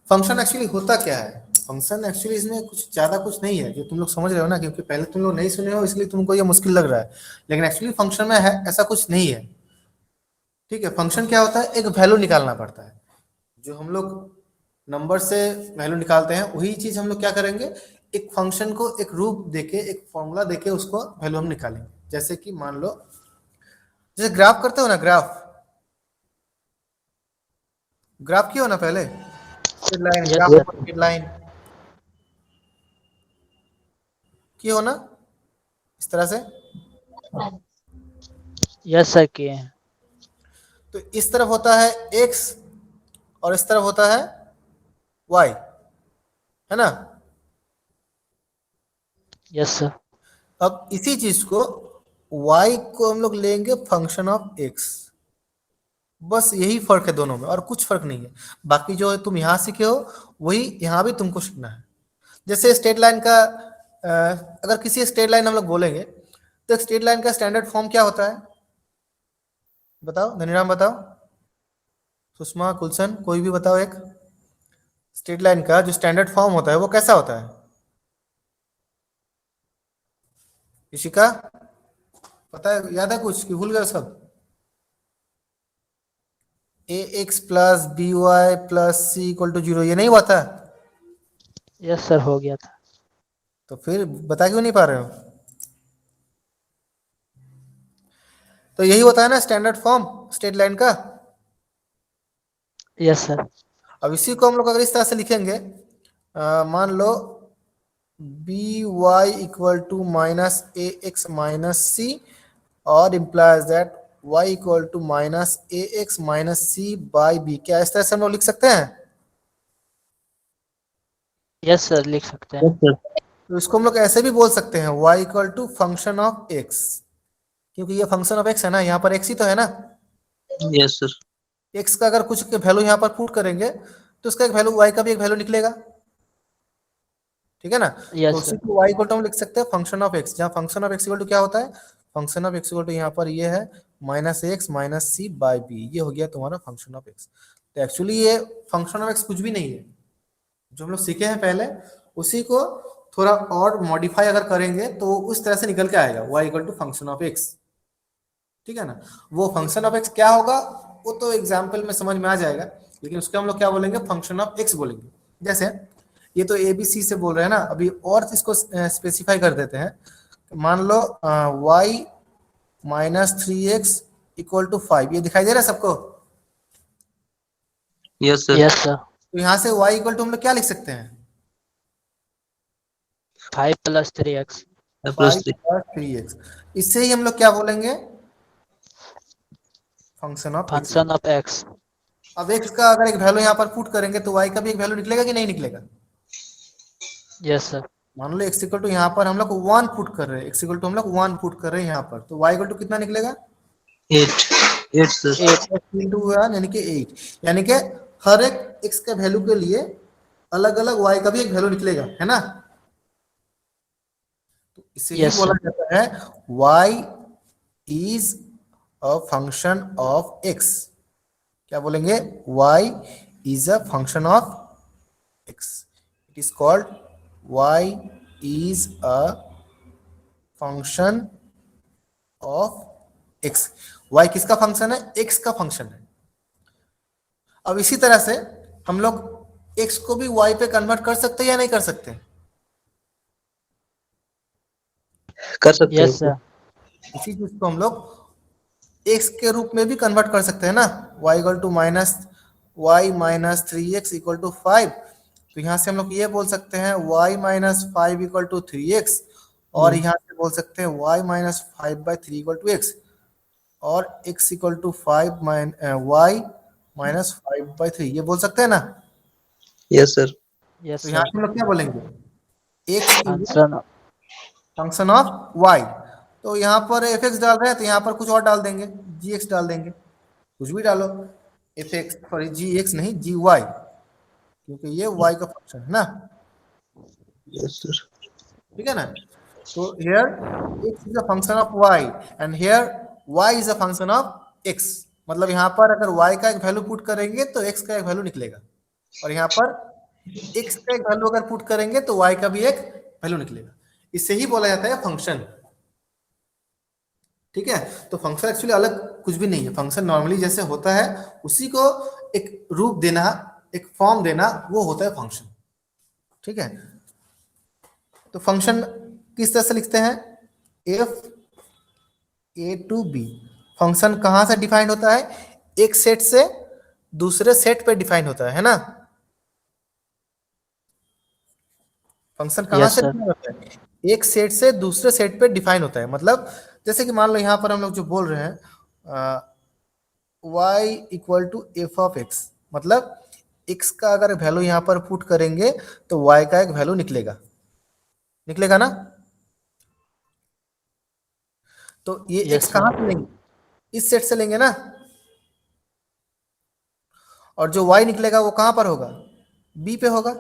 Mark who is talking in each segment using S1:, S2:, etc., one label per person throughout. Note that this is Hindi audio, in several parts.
S1: फंक्शन एक्चुअली होता क्या है, फंक्शन एक्चुअली इसमें कुछ ज्यादा कुछ नहीं है जो तुम लोग समझ रहे हो ना, क्योंकि पहले तुम लोग नहीं सुने हो इसलिए तुमको ये मुश्किल लग रहा है, लेकिन एक्चुअली फंक्शन में है ऐसा कुछ नहीं है। ठीक है, फंक्शन क्या होता है, एक वैल्यू निकालना पड़ता है। जो हम लोग नंबर से वैल्यू निकालते हैं वही चीज हम लोग क्या करेंगे, एक फंक्शन को एक रूप देके एक फॉर्मूला देके उसको वैल्यू हम निकालेंगे। जैसे कि मान लो, जैसे ग्राफ करते हो ना, ग्राफ ग्राफ किया हो ना पहले, straight line,
S2: yes
S1: graph
S2: sir.
S1: पर स्ट्रेट लाइन किए हो ना, इस तरह से।
S2: यस सर किए हैं।
S1: तो इस तरफ होता है x और इस तरफ होता है y, है ना।
S2: Yes sir.
S1: अब इसी चीज को y को हम लोग लेंगे फंक्शन ऑफ x, बस यही फर्क है दोनों में और कुछ फर्क नहीं है। बाकी जो है तुम यहां सीखे हो वही यहां भी तुमको सीखना है। जैसे स्ट्रेट लाइन का अगर किसी स्ट्रेट लाइन हम लोग बोलेंगे तो स्ट्रेट लाइन का स्टैंडर्ड फॉर्म क्या होता है, बताओ धनीराम बताओ, सुषमा कुलसन कोई भी बताओ एक, स्ट्रेट लाइन का जो स्टैंडर्ड फॉर्म होता है वो कैसा होता है, इशिका पता है, याद है कुछ कि भूल गए सब। A X plus B Y plus C equal to zero, ये नहीं हुआ था।
S2: यस सर हो गया था।
S1: तो फिर बता क्यों नहीं पा रहे हो। तो यही होता है ना स्टैंडर्ड फॉर्म स्ट्रेट लाइन का।
S2: Yes sir.
S1: अब इसी को हम लोग अगर इस तरह से लिखेंगे, मान लो B Y equal to minus A X minus C, और implies that Y equal to minus A X minus C by B, क्या इस तरह से हम लोग लिख सकते हैं।
S2: यस सर लिख सकते हैं।
S1: तो इसको हम लोग ऐसे भी बोल सकते हैं y equal to function of x, क्योंकि ये फंक्शन ऑफ x है ना, यहाँ पर x ही तो है ना।
S3: Yes sir.
S1: x का अगर कुछ वैल्यू यहाँ पर पुट करेंगे तो उसका एक वैल्यू y का भी एक वैल्यू निकलेगा, ठीक है ना। तो
S2: यस
S1: उसी
S2: सर।
S1: को y इक्वल टू हम लिख सकते हैं फंक्शन ऑफ x, जहाँ function of x equal to क्या होता है, function of x equal to यहाँ पर ये है minus x minus C by b, ये हो गया तुम्हारा फंक्शन ऑफ x। तो एक्चुअली ये फंक्शन ऑफ x कुछ भी नहीं है, जो हम लोग सीखे हैं पहले उसी को थोड़ा और मॉडिफाई अगर करेंगे तो उस तरह से निकल के आएगा y equal to function of x, ठीक है ना। वो फंक्शन ऑफ x क्या होगा वो तो एग्जाम्पल में समझ में आ जाएगा, लेकिन उसके हम लोग क्या बोलेंगे, फंक्शन ऑफ x बोलेंगे। जैसे ये तो ए बी सी से बोल रहे हैं ना, अभी और इसको स्पेसिफाई कर देते हैं। मान लो y minus three x equal to five, ये दिखाई दे रहा है सबको।
S3: Yes sir.
S2: Yes sir.
S1: तो यहाँ से y इक्वल टू हम लोग क्या लिख सकते हैं,
S2: 5 + 3x।
S3: Plus
S1: 5
S3: 3।
S1: Plus three x, इससे ही हम लोग क्या बोलेंगे, function of x.
S2: Function of x.
S1: अब एक्स का अगर एक वैल्यू यहाँ पर पुट करेंगे तो वाई का भी एक वैल्यू निकलेगा कि नहीं निकलेगा।
S2: Yes sir.
S1: मान लो एक्स इक्वल टू यहाँ पर हम लोग वन पुट कर रहे हैं, एक्स इक्वल टू हम लोग वन पुट कर रहे हैं यहाँ पर, तो वाई इक्वल टू कितना निकलेगा,
S3: 8 सर।
S2: 8।
S1: इंटू वन यानी कि 8, यानी कि हर एक एक्स के वैल्यू के लिए अलग अलग वाई का भी एक वैल्यू निकलेगा, है ना। तो इसे ही
S2: यस
S1: बोला
S2: सर।
S1: जाता है y is a function of x. क्या बोलेंगे, y is a function of x, it is called y is a function of x। y किसका फंक्शन है, x का फंक्शन है। अब इसी तरह से हम लोग x को भी y पे कन्वर्ट कर सकते हैं या नहीं कर सकते,
S3: कर सकते
S2: यस
S3: हैं।
S2: सर।
S1: इसी चीज को हम लोग x के रूप में भी कन्वर्ट कर सकते हैं ना, y equal to minus y minus three x equal to five. तो यहाँ से हम लोग ये बोल सकते हैं y minus five equal to three x, और यहाँ से बोल सकते हैं y minus five by three equal to x, और x equal to five y minus five by three, ये बोल सकते हैं ना।
S3: Yes sir.
S2: यस
S1: तो यहाँ
S2: सर।
S1: से हम लोग क्या बोलेंगे, x is
S2: function.
S1: Function of y। तो यहाँ पर एफ एक्स डाल रहे हैं तो यहाँ पर कुछ और डाल देंगे, जी एक्स डाल देंगे, कुछ भी डालो, एफ एक्स सॉरी जी एक्स नहीं जी वाई, क्योंकि ये y का फंक्शन है ना,
S3: यस सर।
S1: ठीक है ना। तो here x is a function of y and here y is a function of x, मतलब यहाँ पर अगर y का एक वैल्यू पुट करेंगे तो x का एक वैल्यू निकलेगा, और यहाँ पर x का एक वैल्यू अगर पुट करेंगे तो y का भी एक वैल्यू निकलेगा, इससे ही बोला जाता है फंक्शन। ठीक है, तो फंक्शन एक्चुअली अलग कुछ भी नहीं है, फंक्शन नॉर्मली जैसे होता है उसी को एक रूप देना, एक फॉर्म देना, वो होता है फंक्शन। ठीक है, तो फंक्शन किस तरह से लिखते हैं, f a to b. Function कहां से डिफाइंड होता है, एक सेट से दूसरे सेट पे डिफाइंड होता है ना। फंक्शन कहां
S2: यस
S1: से
S2: सर।
S1: डिफाइन होता है, एक सेट से दूसरे सेट पे डिफाइन होता है। मतलब जैसे कि मान लो यहां पर हम लोग जो बोल रहे हैं y equal to f of x, मतलब x का अगर वैल्यू यहां पर पुट करेंगे तो y का एक वैल्यू निकलेगा, निकलेगा ना। तो ये
S2: यस
S1: x कहां
S2: सर।
S1: से लेंगे, इस सेट से लेंगे ना, और जो y निकलेगा वो कहां पर होगा, b पे होगा,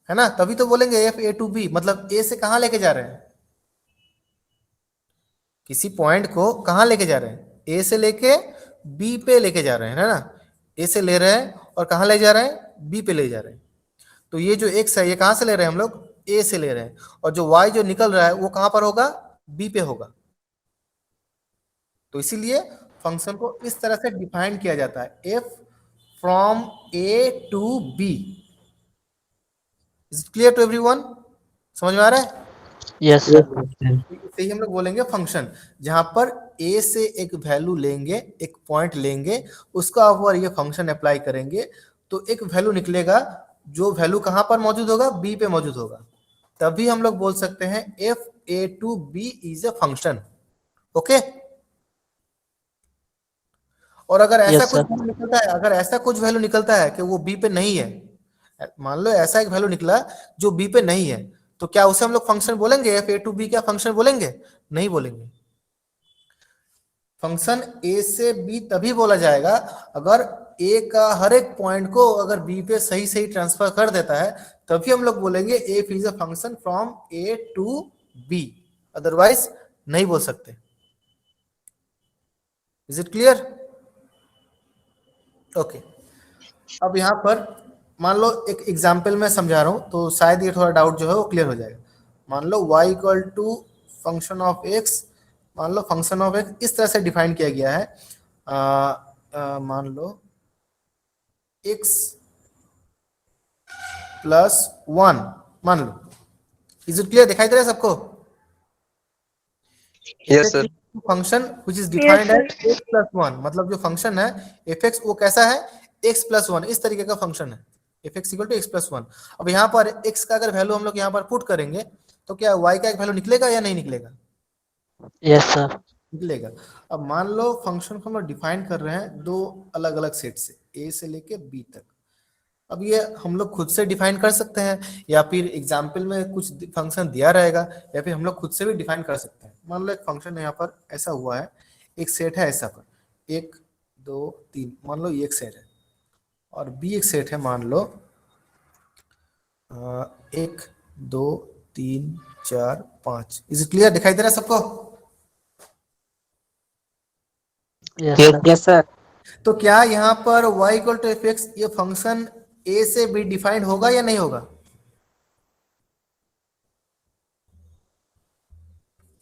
S1: है ना। तभी तो बोलेंगे एफ ए टू बी, मतलब a से कहां लेके जा रहे हैं, किसी पॉइंट को कहां लेके जा रहे हैं, ए से लेके बी पे लेके जा रहे हैं, है ना। ए से ले रहे हैं और कहां ले जा रहे हैं, बी पे ले जा रहे हैं। तो ये जो एक्स है ये कहां से ले रहे हैं हम लोग, ए से ले रहे हैं, और जो वाई जो निकल रहा है वो कहां पर होगा, बी पे होगा। तो इसीलिए फंक्शन को इस तरह से डिफाइन किया जाता है, f from a to b. Is clear to everyone, समझ में आ रहा है।
S2: Yes
S3: Yes,
S2: sir.
S3: sir.
S1: इसे ही हम लोग बोलेंगे फंक्शन, जहां पर ए से एक वैल्यू लेंगे, एक पॉइंट लेंगे, उसका ऊपर ये फंक्शन अप्लाई करेंगे तो एक वैल्यू निकलेगा, जो वैल्यू कहां पर मौजूद होगा, बी पे मौजूद होगा। तभी हम लोग बोल सकते हैं f a to b is a function. Okay, और अगर ऐसा
S2: यस
S1: कुछ
S2: सर।
S1: वैल्यू निकलता है, अगर ऐसा कुछ वैल्यू निकलता है कि वो बी पे नहीं है, मान लो ऐसा एक वैल्यू निकला जो बी पे नहीं है, तो क्या उसे हम लोग फंक्शन बोलेंगे, एफ ए टू बी क्या फंक्शन बोलेंगे, नहीं बोलेंगे। फंक्शन ए से बी तभी बोला जाएगा अगर ए का हर एक पॉइंट को अगर बी पे सही सही ट्रांसफर कर देता है, तभी हम लोग बोलेंगे f is a function from a to b, otherwise नहीं बोल सकते। Is it clear, okay. अब यहां पर मान लो एक एग्जाम्पल में समझा रहा हूं तो शायद ये थोड़ा डाउट जो है वो क्लियर हो जाएगा। मान लो y equal to function of x, मान लो फंक्शन ऑफ x इस तरह से डिफाइन किया गया है, मान लो x प्लस वन, मान लो। इज इट क्लियर, दिखाई दे रहा है सबको।
S3: Yes, sir.
S1: Function which is defined as x plus one, मतलब जो फंक्शन है एफ एक्स वो कैसा है, x प्लस वन, इस तरीके का फंक्शन है, f x equal to x plus one. अब यहाँ पर x का अगर वैल्यू हम लोग यहाँ पर पुट करेंगे तो क्या y का एक वैल्यू निकलेगा या नहीं निकलेगा,
S2: यस सर।
S1: निकलेगा। अब मान लो फंक्शन को हम लोग डिफाइन कर रहे हैं दो अलग अलग सेट से, a से लेके b तक। अब ये हम लोग खुद से डिफाइन कर सकते हैं या फिर एग्जाम्पल में कुछ फंक्शन दिया रहेगा, या फिर हम लोग खुद से भी डिफाइन कर सकते हैं। मान लो एक फंक्शन यहाँ पर ऐसा हुआ है, एक सेट है ऐसा पर, एक दो तीन, मान लो ये एक सेट है, और बी एक सेट है, मान लो एक दो तीन चार पाँच। इज क्लियर, दिखाई दे रहा है सबको।
S2: Yes
S3: Yes,
S2: sir.
S3: yes, sir.
S1: तो क्या यहाँ पर y equal to f x ये फंक्शन a से b डिफाइंड होगा या नहीं होगा,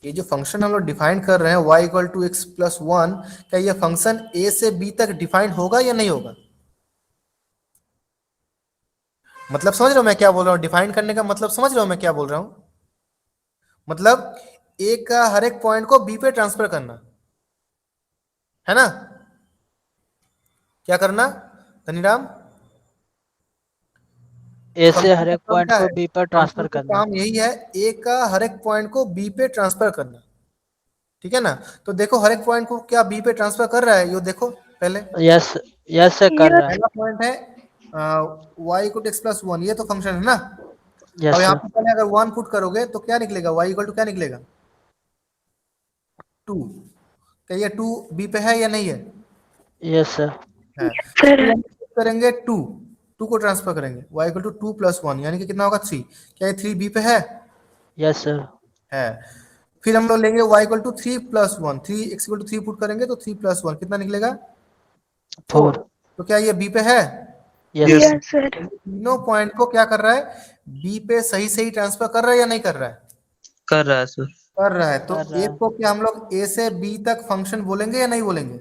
S1: ये जो फंक्शन हम लोग डिफाइन कर रहे हैं y equal to x plus one, क्या ये फंक्शन a से b तक डिफाइन होगा या नहीं होगा। मतलब समझ रहे हो मैं क्या बोल रहा हूँ, डिफाइन करने का मतलब समझ रहे हो मैं क्या बोल रहा हूँ, मतलब a का हर एक पॉइंट को b पे ट्रांसफर करना, है ना। क्या करना धनीराम,
S2: ए से
S1: फंक्शन
S2: हर
S1: का
S2: एक
S1: काम
S2: पॉइंट
S1: क्या
S2: को
S1: है,
S2: बी पर
S1: फंक्शन
S2: ट्रांसफर
S1: का
S2: करना।
S1: काम यही है a का हर एक पॉइंट को b पे ट्रांसफर करना, ठीक है ना। तो देखो हर एक पॉइंट को क्या b पे ट्रांसफर कर रहा है, ये देखो पहले
S2: यस, यस सर कर रहा है।
S1: पहला पॉइंट है y equal to x plus one, ये तो फंक्शन है ना। अब
S2: यस
S1: यहाँ
S2: सर।
S1: पे पहले अगर वन पुट करोगे तो क्या निकलेगा, y इक्वल टू क्या निकलेगा, टू। क्या ये टू बी पे है या नहीं है,
S2: यस सर।
S1: है। फिर हम put करेंगे टू, टू को ट्रांसफर करेंगे y equal to two plus one, यानी कि कितना होगा थ्री। क्या ये थ्री बी पे
S2: यस सर।
S1: है। फिर हम लोग लेंगे y equal to three plus one, three x equal to three put करेंगे तो थ्री प्लस वन कितना निकलेगा, फोर।
S2: 4।
S1: तो क्या ये बी पे है,
S2: Yes.
S4: Yes, sir.
S1: तीनों पॉइंट को क्या कर रहा है, बी पे सही सही ट्रांसफर कर रहा है या नहीं कर रहा है?
S3: कर रहा है सर,
S1: कर रहा है। तो
S2: कर रहा
S1: एक
S2: है।
S1: को क्या हम लोग ए से बी तक फंक्शन बोलेंगे या नहीं बोलेंगे?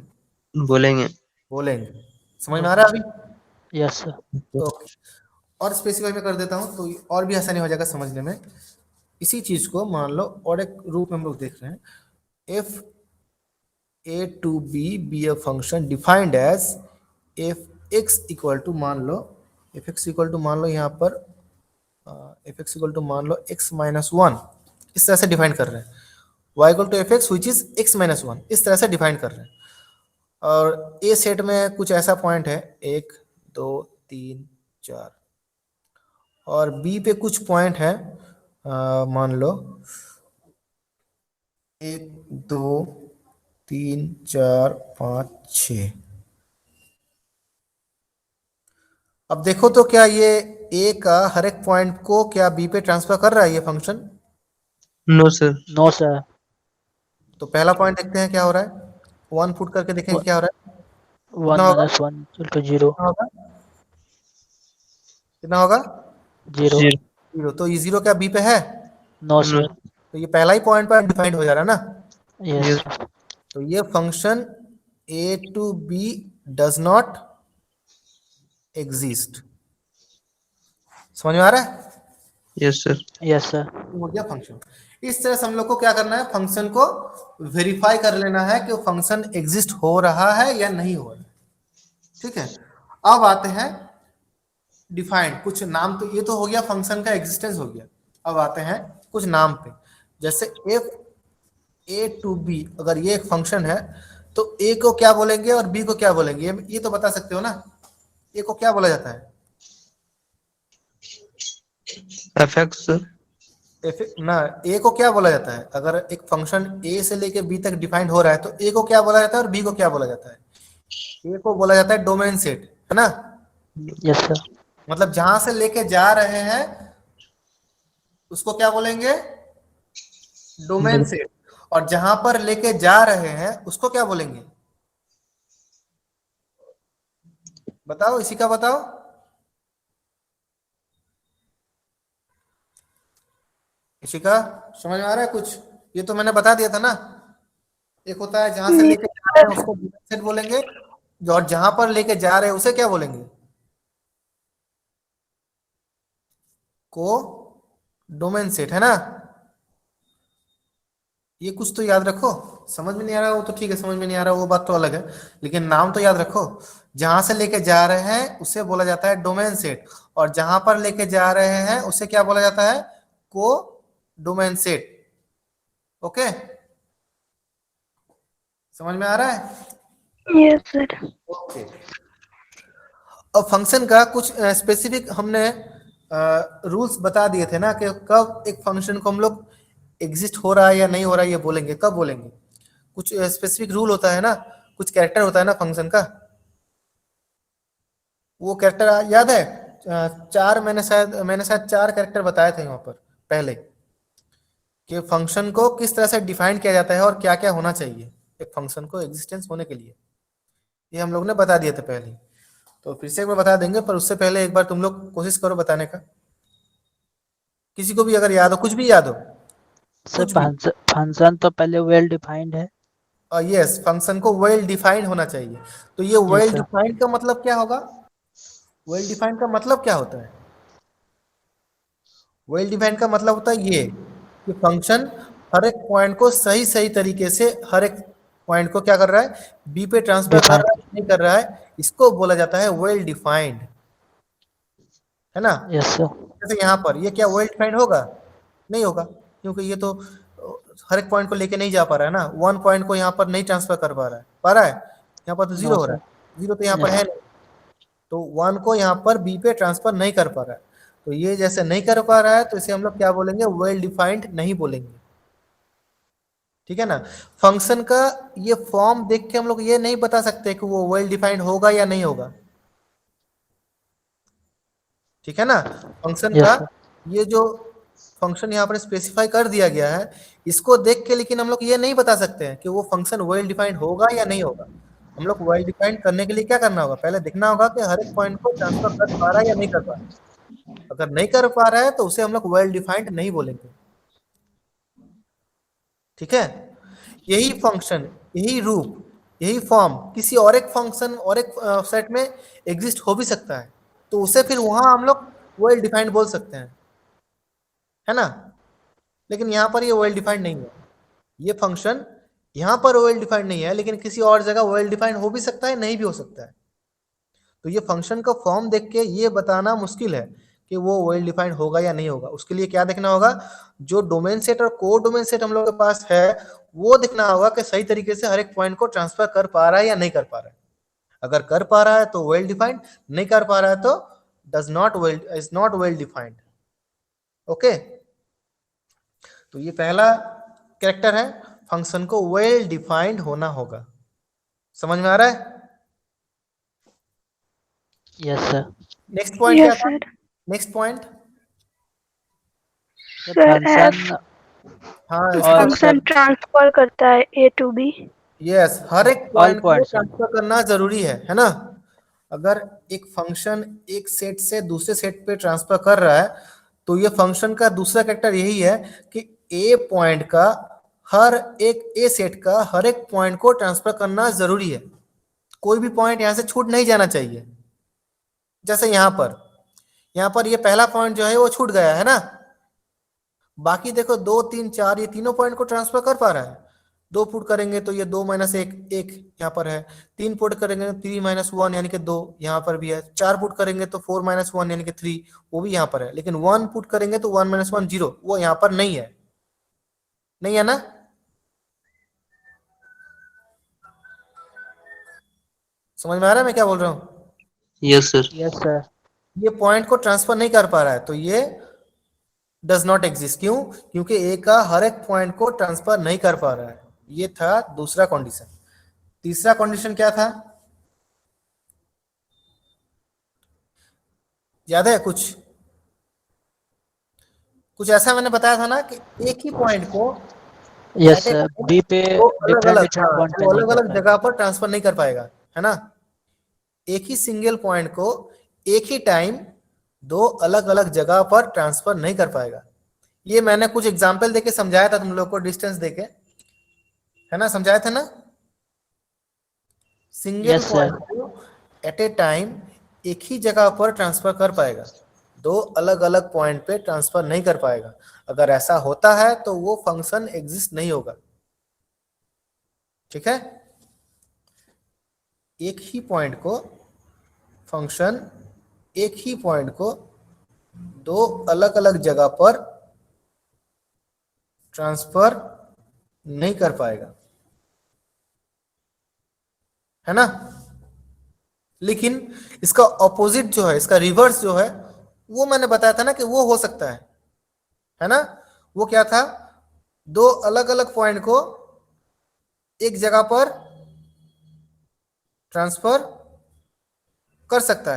S3: बोलेंगे।
S1: बोलेंगे। समझ में आ रहा है अभी?
S2: Yes, sir.
S1: ओके, और स्पेसिफाई में कर देता हूँ तो और भी आसानी हो जाएगा समझने में। इसी चीज को मान लो और एक रूप में हम लोग देख रहे हैं, if a to b be a function defined as if x equal to मान लो, if x इक्वल टू मान लो यहाँ पर if x इक्वल टू मान लो x माइनस वन, इस तरह से डिफाइन कर रहे हैं, y equal to f x which is x minus one, इस तरह से डिफाइन कर रहे हैं। और ए सेट में कुछ ऐसा पॉइंट है 1 2 3 4, और बी पे कुछ पॉइंट है मान लो 1 2 3 4 5 6। अब देखो तो क्या ये ए का हर एक पॉइंट को क्या बी पे ट्रांसफर कर रहा है ये function?
S3: No sir.
S2: No, sir.
S1: तो पहला पॉइंट देखते हैं क्या हो रहा है, 1 पुट करके देखेंगे क्या हो रहा है।
S2: 1
S1: कितना होगा?
S2: minus 1 equal to 0.
S1: कितना होगा? कितना होगा?
S2: 0.
S1: 0। तो ये 0 क्या बी पे है?
S2: No, sir.
S1: तो ये पहला ही पॉइंट पर डिफाइंड हो जा रहा है ना।
S2: Yes,
S3: Yes.
S2: sir.
S1: तो ये function a to b does not exist. समझ में आ रहा है?
S3: Yes sir.
S2: Yes, sir.
S1: हो गया फंक्शन। इस तरह से हम लोग को क्या करना है, फंक्शन को वेरीफाई कर लेना है कि वो फंक्शन एग्जिस्ट हो रहा है या नहीं हो रहा है। ठीक है, अब आते हैं डिफाइंड, कुछ नाम, तो ये तो हो गया फंक्शन का एग्जिस्टेंस हो गया। अब आते हैं कुछ नाम पे, जैसे इफ ए टू बी, अगर ये एक फंक्शन है तो ए को क्या बोलेंगे और बी को क्या बोलेंगे, ये तो बता सकते हो ना। ए को क्या बोला जाता है?
S3: F x sir.
S1: ना, ए को क्या बोला जाता है? अगर एक फंक्शन ए से लेके बी तक डिफाइंड हो रहा है तो ए को क्या बोला जाता है और बी को क्या बोला जाता है? ए को बोला जाता है डोमेन सेट, है ना।
S2: Yes, sir.
S1: मतलब जहां से लेके जा रहे हैं उसको क्या बोलेंगे? Domain set. और जहां पर लेके जा रहे हैं उसको क्या बोलेंगे? बताओ, इसी का बताओ। इसी का समझ में आ रहा है कुछ? ये तो मैंने बता दिया था ना। एक होता है जहां से लेके जा रहे हैं उसको डोमेन सेट बोलेंगे, और जहां पर लेके जा रहे हैं उसे क्या बोलेंगे? को डोमेन सेट, है ना। ये कुछ तो याद रखो। समझ में नहीं आ रहा वो तो ठीक है, समझ में नहीं आ रहा वो बात तो अलग है, लेकिन नाम तो याद रखो। जहां से लेके जा रहे हैं उसे बोला जाता है डोमेन सेट, और जहां पर लेके जा रहे हैं उसे क्या बोला जाता है? को डोमेन सेट। ओके, समझ में आ रहा है?
S4: Yes, sir.
S1: ओके, अब फंक्शन का कुछ स्पेसिफिक हमने रूल्स बता दिए थे ना, कि कब एक फंक्शन को हम लोग एग्जिस्ट हो रहा है या नहीं हो रहा है ये बोलेंगे, कब बोलेंगे। कुछ स्पेसिफिक रूल होता है ना, कुछ कैरेक्टर होता है ना फंक्शन का। वो कैरेक्टर याद है? चार मैंने शायद 4 कैरेक्टर बताए थे यहाँ पर पहले, कि फंक्शन को किस तरह से डिफाइन किया जाता है और क्या क्या होना चाहिए एक फंक्शन को एग्जिस्टेंस होने के लिए। ये हम लोग ने बता दिए थे पहले, तो फिर से एक बार बता देंगे, पर उससे पहले एक बार तुम लोग कोशिश करो बताने का। किसी को भी अगर याद हो, कुछ भी याद हो।
S2: सर
S1: कुछ भी।
S2: फंक्शन तो पहले वेल डिफाइंड है।
S1: यस, फंक्शन को वेल डिफाइंड होना चाहिए। तो ये वेल
S2: sir.
S1: डिफाइंड का मतलब क्या होगा? वेल डिफाइंड का मतलब क्या होता है? वेल डिफाइंड का मतलब होता है ये कि फंक्शन हर एक पॉइंट को सही सही तरीके से, हर एक पॉइंट को क्या कर रहा है, बी पे ट्रांसफर कर रहा है नहीं कर रहा है, इसको बोला जाता है वेल डिफाइंड, है ना।
S2: Yes, sir.
S1: जैसे यहाँ पर ये क्या वेल डिफाइंड होगा? नहीं होगा, क्योंकि ये तो हर एक पॉइंट को लेके नहीं जा पा रहा है ना, वन पॉइंट को यहाँ पर नहीं ट्रांसफर कर पा रहा है, यहाँ पर तो जीरो
S2: No,
S1: हो रहा
S2: sir.
S1: है, जीरो तो यहाँ पर है नहीं, तो वन को यहाँ पर बी पे ट्रांसफर नहीं कर पा रहा है। तो ये जैसे नहीं कर पा रहा है तो इसे हम लोग क्या बोलेंगे? वेल डिफाइंड नहीं बोलेंगे, ठीक है ना। फंक्शन का ये फॉर्म देख के हम लोग ये नहीं बता सकते कि वो वेल डिफाइंड होगा या नहीं होगा, ठीक है ना। फंक्शन
S2: Yes,
S1: का
S2: sir.
S1: ये जो फंक्शन यहाँ पर स्पेसिफाई कर दिया गया है, इसको देख के लेकिन हम लोग ये नहीं बता सकते हैं कि वो फंक्शन वेल डिफाइंड होगा या नहीं होगा। हम लोग वेल डिफाइंड करने के लिए क्या करना होगा, पहले देखना होगा कि हर एक पॉइंट को ट्रांसफर कर पा रहा है या नहीं कर पा रहा है। अगर नहीं कर पा रहा है तो उसे हम लोग वेल डिफाइंड नहीं बोलेंगे। ठीक है, यही फंक्शन, यही रूप, यही फॉर्म किसी और एक फंक्शन और एक सेट में एग्जिस्ट हो भी सकता है, तो उसे फिर वहां हम लोग वेल डिफाइंड बोल सकते हैं, है ना। लेकिन यहाँ पर ये वेल डिफाइंड नहीं है, ये फंक्शन यहाँ पर वेल डिफाइंड नहीं है, लेकिन किसी और जगह वेल डिफाइंड हो भी सकता है, नहीं भी हो सकता है। तो ये फंक्शन का फॉर्म देख के ये बताना मुश्किल है कि वो वेल डिफाइंड होगा या नहीं होगा। उसके लिए क्या देखना होगा, जो डोमेन सेट और को डोमेन सेट हम लोग के पास है वो देखना होगा कि सही तरीके से हर एक पॉइंट को ट्रांसफर कर पा रहा है या नहीं कर पा रहा है। अगर कर पा रहा है तो वेल डिफाइंड, नहीं कर पा रहा है तो does not well, is not well defined. Okay, तो ये पहला कैरेक्टर है, फंक्शन को वेल डिफाइंड होना होगा। समझ में आ रहा है?
S2: Yes sir.
S1: नेक्स्ट पॉइंट क्या
S4: यस
S1: था?
S4: Sir.
S1: Next point,
S4: sir F
S2: function
S1: हाँ
S2: और
S1: इसको
S4: फंक्शन ट्रांसफर करता है ए टू बी।
S1: यस, हर एक
S2: ऑल
S1: पॉइंट को
S2: पॉइंट्स
S1: ट्रांसफर करना जरूरी है ना। अगर एक फंक्शन एक सेट से दूसरे सेट पे ट्रांसफर कर रहा है तो ये फंक्शन का दूसरा कैरेक्टर यही है कि ए पॉइंट का हर एक, ए सेट का हर एक पॉइंट को ट्रांसफर करना जरूरी है। कोई भी पॉइंट यहां से छूट नहीं जाना चाहिए। जैसे यहाँ पर ये पहला पॉइंट जो है वो छूट गया है ना, बाकी देखो 2 3 4 ये तीनों पॉइंट को ट्रांसफर कर पा रहा है। 2 पुट करेंगे तो ये 2 माइनस एक, एक यहाँ पर है। 3 पुट करेंगे तो 3 माइनस 1 यानी कि 2 यहाँ पर भी है। 4 पुट करेंगे तो 4 माइनस 1 यानी कि 3 वो भी यहाँ पर है। लेकिन 1 पुट करेंगे तो 1 माइनस 1 0, वो यहाँ पर नहीं है, नहीं है ना। समझ में आ रहा है मैं क्या बोल रहा हूँ?
S3: Yes sir.
S2: Yes sir.
S1: ये पॉइंट को ट्रांसफर नहीं कर पा रहा है तो ये डज नॉट एग्जिस्ट। क्यों? क्योंकि ए का हर एक पॉइंट को ट्रांसफर नहीं कर पा रहा है। ये था दूसरा कंडीशन। तीसरा कंडीशन क्या था, याद है? कुछ कुछ ऐसा मैंने बताया था ना कि एक ही पॉइंट को
S2: यस सर, बी पे
S1: वो अलग
S2: डिफरेंट
S1: अलग,
S2: डिफरेंट पॉइंट पे
S1: वो
S2: नहीं
S1: अलग
S2: कर
S1: अलग
S2: पाएगा।
S1: जगह पर ट्रांसफर नहीं कर पाएगा, है ना। एक ही सिंगल पॉइंट को एक ही टाइम 2 अलग अलग जगह पर ट्रांसफर नहीं कर पाएगा। ये मैंने कुछ एग्जाम्पल देके समझाया था तुम लोग को, डिस्टेंस देके, है ना, समझाया था ना। Single
S2: yes sir.
S1: पॉइंट को एट ए टाइम एक ही जगह पर ट्रांसफर कर पाएगा, 2 अलग अलग पॉइंट पे ट्रांसफर नहीं कर पाएगा। अगर ऐसा होता है तो वो फंक्शन एग्जिस्ट नहीं होगा। ठीक है, एक ही पॉइंट को फंक्शन एक ही पॉइंट को 2 अलग अलग जगह पर ट्रांसफर नहीं कर पाएगा, है ना। लेकिन इसका ऑपोजिट जो है, इसका रिवर्स जो है, वो मैंने बताया था ना कि वो हो सकता है ना। वो क्या था, 2 अलग अलग पॉइंट को एक जगह पर ट्रांसफर कर सकता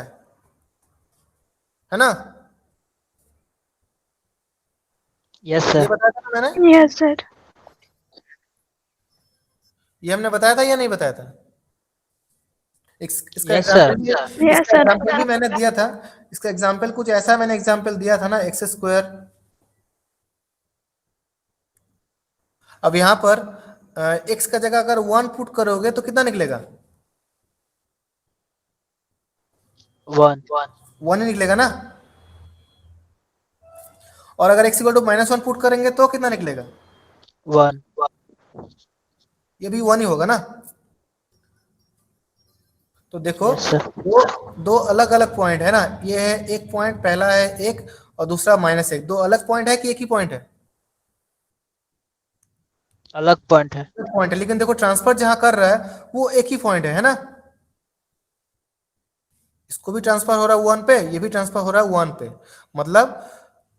S1: है ना।
S2: यस
S1: ये
S2: सर।
S1: बताया था ना मैंने,
S4: यस सर।
S1: ये हमने बताया था या नहीं बताया था? इसका
S2: yes sir.
S4: Yes sir.
S1: Example भी मैंने दिया था। इसका एग्जाम्पल कुछ ऐसा मैंने एग्जाम्पल दिया था ना, एक्स स्क्वायर। अब यहाँ पर एक्स का जगह अगर 1 पुट करोगे तो कितना निकलेगा?
S2: 1।
S1: 1 ही निकलेगा ना। और अगर एक्स इक्वल टू -1 पुट करेंगे तो कितना निकलेगा?
S2: 1।
S1: ये भी 1 ही होगा ना। तो देखो,
S2: यस सर।
S1: दो अलग अलग पॉइंट है ना, ये है एक पॉइंट, पहला है 1 और दूसरा -1। 2 अलग पॉइंट है कि एक ही पॉइंट है?
S2: अलग पॉइंट है।
S1: पॉइंट है, लेकिन देखो ट्रांसफर जहां कर रहा है वो एक ही पॉइंट है ना। इसको भी ट्रांसफर हो रहा है 1 पे, ये भी ट्रांसफर हो रहा है 1 पे। मतलब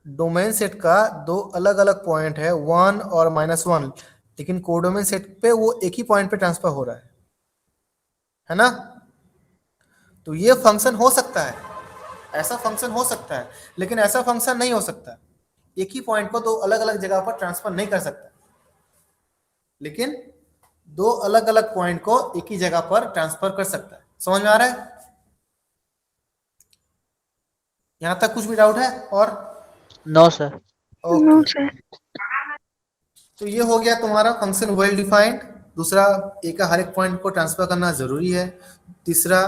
S1: डोमेन सेट का 2 अलग अलग पॉइंट है, 1 और -1, लेकिन कोडोमेन सेट पे वो एक ही पॉइंट पे ट्रांसफर हो रहा है ना। तो ये फंक्शन हो सकता है, ऐसा फंक्शन हो सकता है, लेकिन ऐसा फंक्शन नहीं हो सकता। एक ही पॉइंट को 2 अलग अलग जगह पर ट्रांसफर नहीं कर सकता, लेकिन दो अलग अलग पॉइंट को एक ही जगह पर ट्रांसफर कर सकता है। समझ में आ रहा है? यहां तक कुछ भी डाउट है? और
S2: no sir.
S1: Okay
S4: no sir.
S1: तो ये हो गया तुम्हारा फंक्शन वेल डिफाइंड। दूसरा, ए का हर एक पॉइंट को ट्रांसफर करना जरूरी है। तीसरा,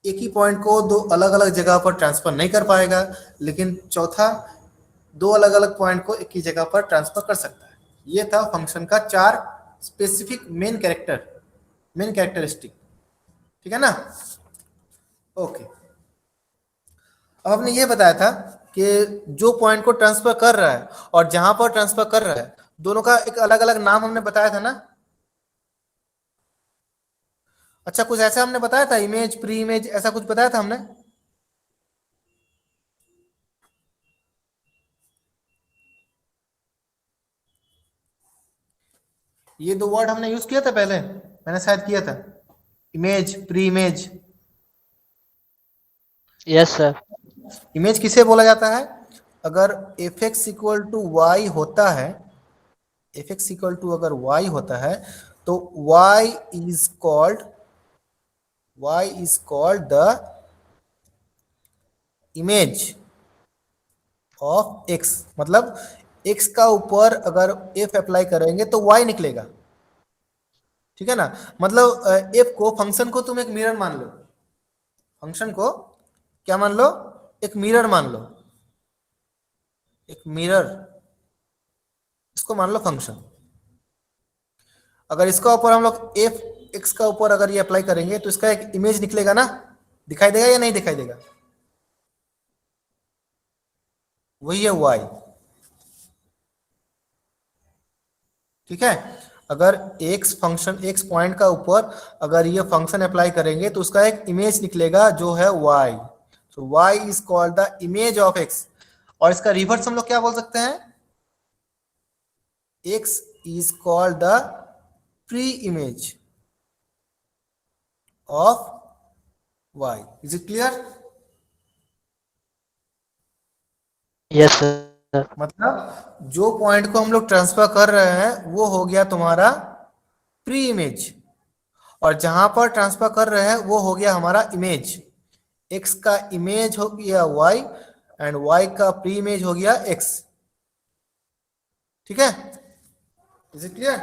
S1: एक ही पॉइंट को दो अलग अलग जगह पर ट्रांसफर नहीं कर पाएगा। लेकिन चौथा, दो अलग अलग पॉइंट को एक ही जगह पर ट्रांसफर कर सकता है। ये था फंक्शन का 4 स्पेसिफिक मेन कैरेक्टरिस्टिक। ठीक है ना? ओके, अब हमने ये बताया था कि जो पॉइंट को ट्रांसफर कर रहा है और जहां पर ट्रांसफर कर रहा है, दोनों का एक अलग अलग नाम हमने बताया था ना। अच्छा, कुछ ऐसा हमने बताया था, इमेज, प्री इमेज, ऐसा कुछ बताया था हमने? ये दो वर्ड हमने यूज किया था पहले, मैंने शायद किया था, image, preimage.
S2: Yes sir.
S1: Image किसे बोला जाता है? अगर f x equal to y होता है, एफ एक्स इक्वल टू अगर वाई होता है, तो y is called the image of x। मतलब x का ऊपर अगर f अप्लाई करेंगे तो y निकलेगा। ठीक है ना? मतलब f को, फंक्शन को तुम एक मिरर मान लो। फंक्शन को क्या मान लो? एक मिरर मान लो। एक मिरर, इसको मान लो फंक्शन। अगर इसका ऊपर हम लोग एफ एक्स का ऊपर अगर ये अप्लाई करेंगे तो इसका एक इमेज निकलेगा ना? दिखाई देगा या नहीं दिखाई देगा? वही है y। ठीक है? अगर x फंक्शन, x पॉइंट का ऊपर अगर ये फंक्शन अप्लाई करेंगे तो उसका एक इमेज निकलेगा जो है y। तो y is called the image of x। और इसका रिवर्स हम लोग क्या बोल सकते हैं? x is called the pre image of y। Is it clear?
S2: Yes sir.
S1: मतलब जो पॉइंट को हम लोग ट्रांसफर कर रहे हैं वो हो गया तुम्हारा प्री इमेज, और जहां पर ट्रांसफर कर रहे हैं वो हो गया हमारा इमेज। x का इमेज हो गया y एंड y का प्री इमेज हो गया x। ठीक है? Is it clear?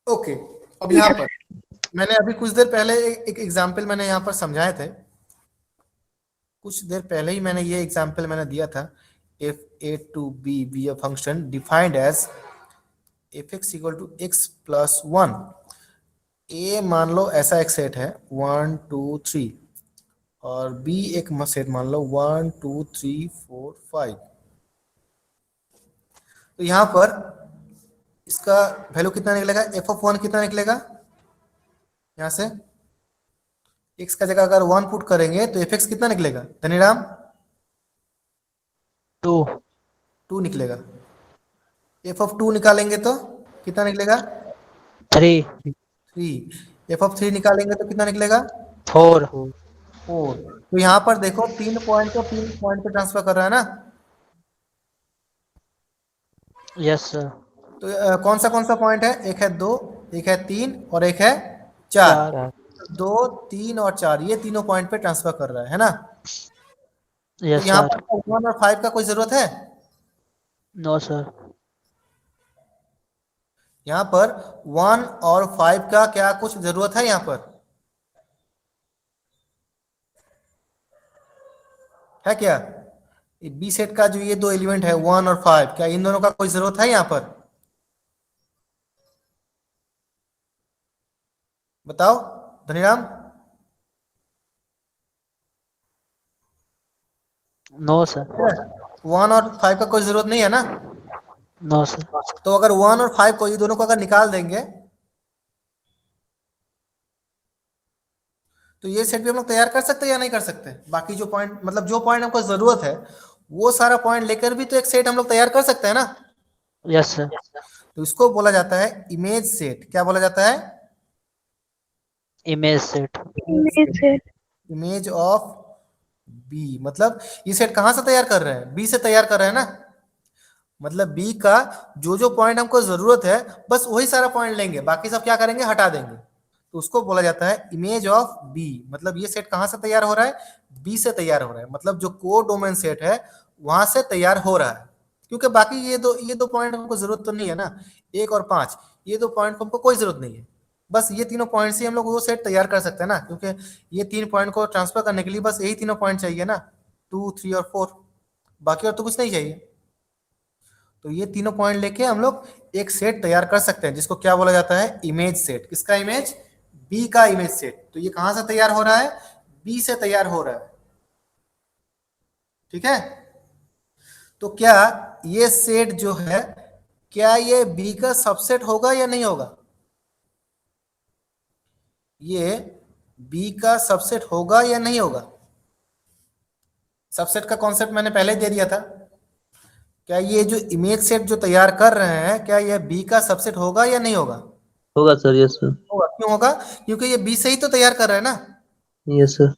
S1: ओके, अब यहां पर मैंने अभी कुछ देर पहले एक एग्जांपल मैंने यहां पर समझाए थे। कुछ देर पहले ही मैंने ये एग्जांपल मैंने दिया था। if a to b be a function defined as f(x) equal to x plus 1। a मान लो ऐसा एक सेट है 1 2 3, और b एक सेट मान लो 1 2 3 4 5। तो यहां पर इसका वैल्यू कितना निकलेगा? f(1) कितना निकलेगा? यहां से x का जगह अगर 1 पुट करेंगे तो f(x) कितना निकलेगा धनीराम?
S2: 2।
S1: 2 निकलेगा। f(2) निकालेंगे तो कितना निकलेगा?
S2: 3।
S1: 3। f(3) निकालेंगे तो कितना निकलेगा?
S2: 4।
S1: 4। तो यहाँ पर देखो 3 पॉइंट को 3 पॉइंट पे ट्रांसफर कर रहा है ना?
S2: Yes sir.
S1: तो कौन सा पॉइंट है? एक है 2, एक है 3 और एक है 4। 2 3 और 4, ये तीनों पॉइंट पे ट्रांसफर कर रहा है ना? तो
S2: यस
S1: यहाँ
S2: सर।
S1: पर 1 और 5 का कोई जरूरत है?
S2: No sir.
S1: यहाँ पर 1 और 5 का क्या कुछ जरूरत है यहाँ पर? है क्या? बी सेट का जो ये दो एलिमेंट है 1 और 5, क्या इन दोनों का कोई जरूरत है यहाँ पर? बताओ धनीराम।
S2: No sir.
S1: 1 और 5 का कोई जरूरत नहीं है ना?
S2: No sir.
S1: तो अगर 1 और 5 को, ये दोनों को अगर निकाल देंगे तो ये सेट भी हम लोग तैयार कर सकते हैं या नहीं कर सकते? बाकी जो पॉइंट, मतलब जो पॉइंट हमको जरूरत है वो सारा पॉइंट लेकर भी तो एक सेट हम लोग तैयार कर सकते हैं ना?
S2: Yes sir.
S1: तो इसको बोला जाता है इमेज सेट। क्या बोला जाता है?
S2: Image set.
S4: Image set.
S1: Image of B. मतलब ये सेट कहां से तैयार कर रहे हैं? बी से तैयार कर रहे हैं ना? मतलब बी का जो जो पॉइंट हमको जरूरत है बस वही सारा पॉइंट लेंगे, बाकी सब क्या करेंगे, हटा देंगे। तो उसको बोला जाता है इमेज ऑफ बी। मतलब ये सेट कहां से तैयार हो रहा है, बी से तैयार हो रहा है, मतलब जो को डोमेन सेट है वहां से तैयार हो रहा है। क्योंकि बाकी ये दो पॉइंट हमको जरूरत तो नहीं है ना, 1 और 5, ये 2 पॉइंट को हमको कोई जरूरत नहीं है। बस ये तीनों पॉइंट से हम लोग वो सेट तैयार कर सकते हैं ना, क्योंकि ये 3 पॉइंट को ट्रांसफर करने के लिए बस यही तीनों पॉइंट चाहिए ना, 2, 3 और 4, बाकी और तो कुछ नहीं चाहिए। तो ये तीनों पॉइंट लेके हम लोग एक सेट तैयार कर सकते हैं, जिसको क्या बोला जाता है, इमेज सेट। किसका इमेज, बी का इमेज सेट। तो ये कहां से तैयार हो रहा है, बी से तैयार हो रहा है। ठीक है, तो क्या ये सेट जो है, क्या ये बी का सबसेट होगा या नहीं होगा, ये बी का सबसेट होगा या नहीं होगा। सबसेट का कॉन्सेप्ट मैंने पहले ही दे दिया था। क्या ये जो इमेज सेट जो तैयार कर रहे हैं, क्या ये बी का सबसेट होगा या नहीं होगा,
S3: होगा सर। Yes sir.
S1: होगा। क्यों होगा, क्योंकि ये बी से ही तो तैयार कर रहे हैं ना,
S3: यस सर।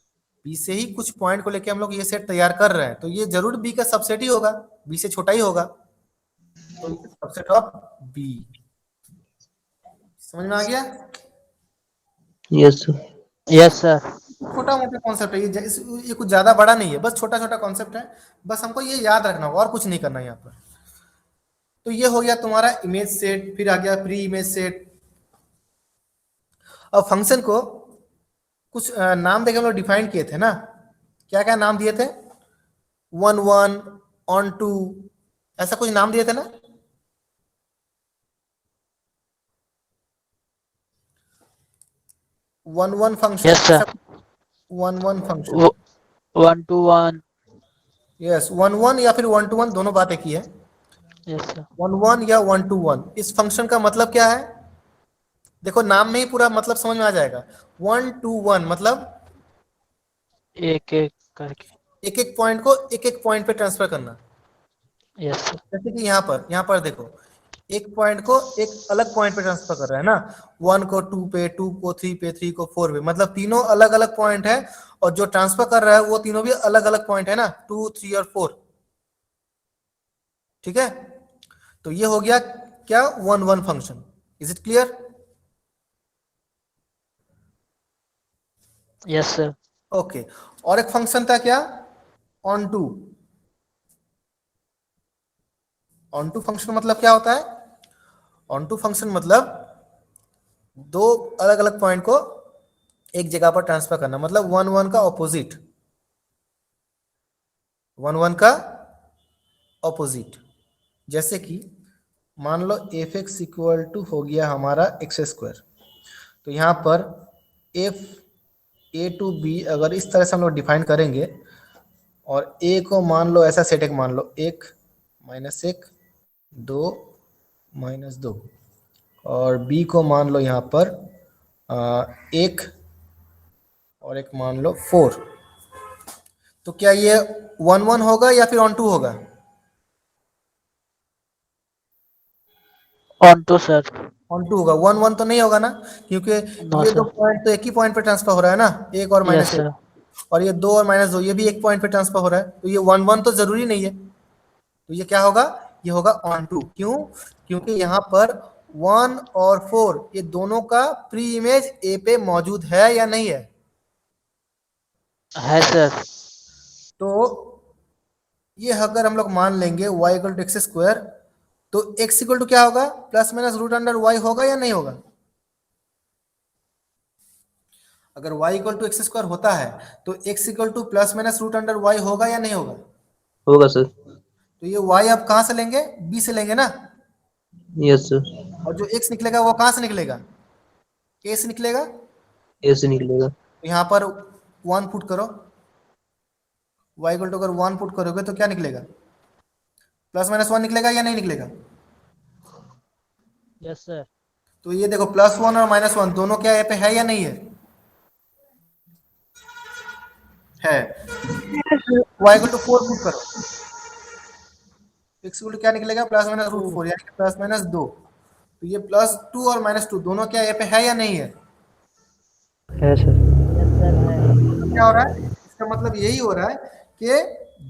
S1: बी से ही कुछ पॉइंट को लेके हम लोग ये सेट तैयार कर रहे हैं, तो ये जरूर बी का सबसेट ही होगा, बी से छोटा ही होगा। तो ये सबसेट ऑफ बी। समझ में आ गया।
S3: Yes sir.
S2: Yes sir.
S1: छोटा मोटा कॉन्सेप्ट है ये कुछ ज्यादा बड़ा नहीं है, बस छोटा छोटा कॉन्सेप्ट है, बस हमको ये याद रखना होगा और कुछ नहीं करना है यहाँ पर। तो ये हो गया तुम्हारा इमेज सेट, फिर आ गया प्री इमेज सेट। अब फंक्शन को कुछ नाम देके हम लोग डिफाइन किए थे ना, क्या क्या नाम दिए थे, 1 1 ऑन 2, ऐसा कुछ नाम दिए थे ना। One one function,
S2: yes sir.
S1: 1 1 function,
S2: 1 to 1।
S1: Yes 1 1 या फिर 1 to 1, दोनों बात एक ही है।
S2: Yes sir.
S1: 1 1 या 1 to 1, इस फंक्शन का मतलब क्या है, देखो नाम में ही पूरा मतलब समझ में आ जाएगा। 1 to 1 मतलब
S2: एक एक करके।
S1: एक एक पॉइंट को एक एक पॉइंट पे ट्रांसफर करना।
S2: Yes sir.
S1: जैसे कि यहाँ पर देखो, एक पॉइंट को एक अलग पॉइंट पे ट्रांसफर कर रहा है ना, 1 को 2 पे, 2 को 3 पे, 3 को 4 पे, मतलब तीनों अलग अलग पॉइंट है, और जो ट्रांसफर कर रहा है वो तीनों भी अलग अलग पॉइंट है ना, 2, 3 और 4। ठीक है, तो ये हो गया क्या, 1 1 function. Is it clear.
S2: Yes sir.
S1: Okay, और एक फंक्शन था क्या, onto. Onto function मतलब क्या होता है, ऑन टू फंक्शन मतलब दो अलग अलग पॉइंट को एक जगह पर ट्रांसफर करना, मतलब 1 1 का ऑपोजिट, 1 1 का ऑपोजिट। जैसे कि मान लो एफ एक्स इक्वल टू हो गया हमारा एक्स स्क्वायर, तो यहाँ पर एफ ए टू बी अगर इस तरह से हम लोग डिफाइन करेंगे, और ए को मान लो ऐसा सेट एक मान लो, 1 -1 2 -2, और बी को मान लो यहाँ पर 1 और एक मान लो 4, तो क्या ये 1 1 होगा या फिर ऑन टू होगा,
S2: onto sir.
S1: Onto होगा। 1 1 तो नहीं होगा ना, क्योंकि
S2: नो
S1: ये दो
S2: सर।
S1: पॉइंट तो एक ही पॉइंट पे ट्रांसफर हो रहा है ना, 1 और
S2: यस
S1: -1,
S2: सर।
S1: और ये 2 और -2 ये भी एक पॉइंट पे ट्रांसफर हो रहा है, तो ये 1 1 तो जरूरी नहीं है। तो ये क्या होगा, ये होगा ऑन टू। क्यों, क्योंकि यहाँ पर 1 और 4 ये दोनों का प्री इमेज ए पे मौजूद है या नहीं है।
S2: है सर।
S1: तो ये अगर हम लोग मान लेंगे y equal to x square, तो x इक्वल टू क्या होगा, ±√y होगा या नहीं होगा। अगर y equal to x square होता है तो x इक्वल टू ±√y होगा या नहीं होगा।
S3: होगा सर।
S1: तो ये y अब कहां से लेंगे, b से लेंगे ना,
S3: यस सर।
S1: और जो x निकलेगा वो कहां से निकलेगा, a से निकलेगा।
S3: ए से निकलेगा।
S1: तो यहाँ पर 1 पुट करो, y इक्वल टू अगर 1 पुट करोगे तो क्या निकलेगा, ±1 निकलेगा या नहीं निकलेगा।
S2: Yes sir.
S1: तो ये देखो +1 और -1 दोनों क्या यहाँ पे है या नहीं है y इक्वल टू 4 पुट करो, x इक्वल टू क्या निकलेगा, ±√4 यानी कि +-2। तो ये +2 और -2 दोनों क्या यहाँ पे है या नहीं है।
S2: है सर। यस सर है।
S1: क्या हो रहा है, इसका मतलब यही हो रहा है कि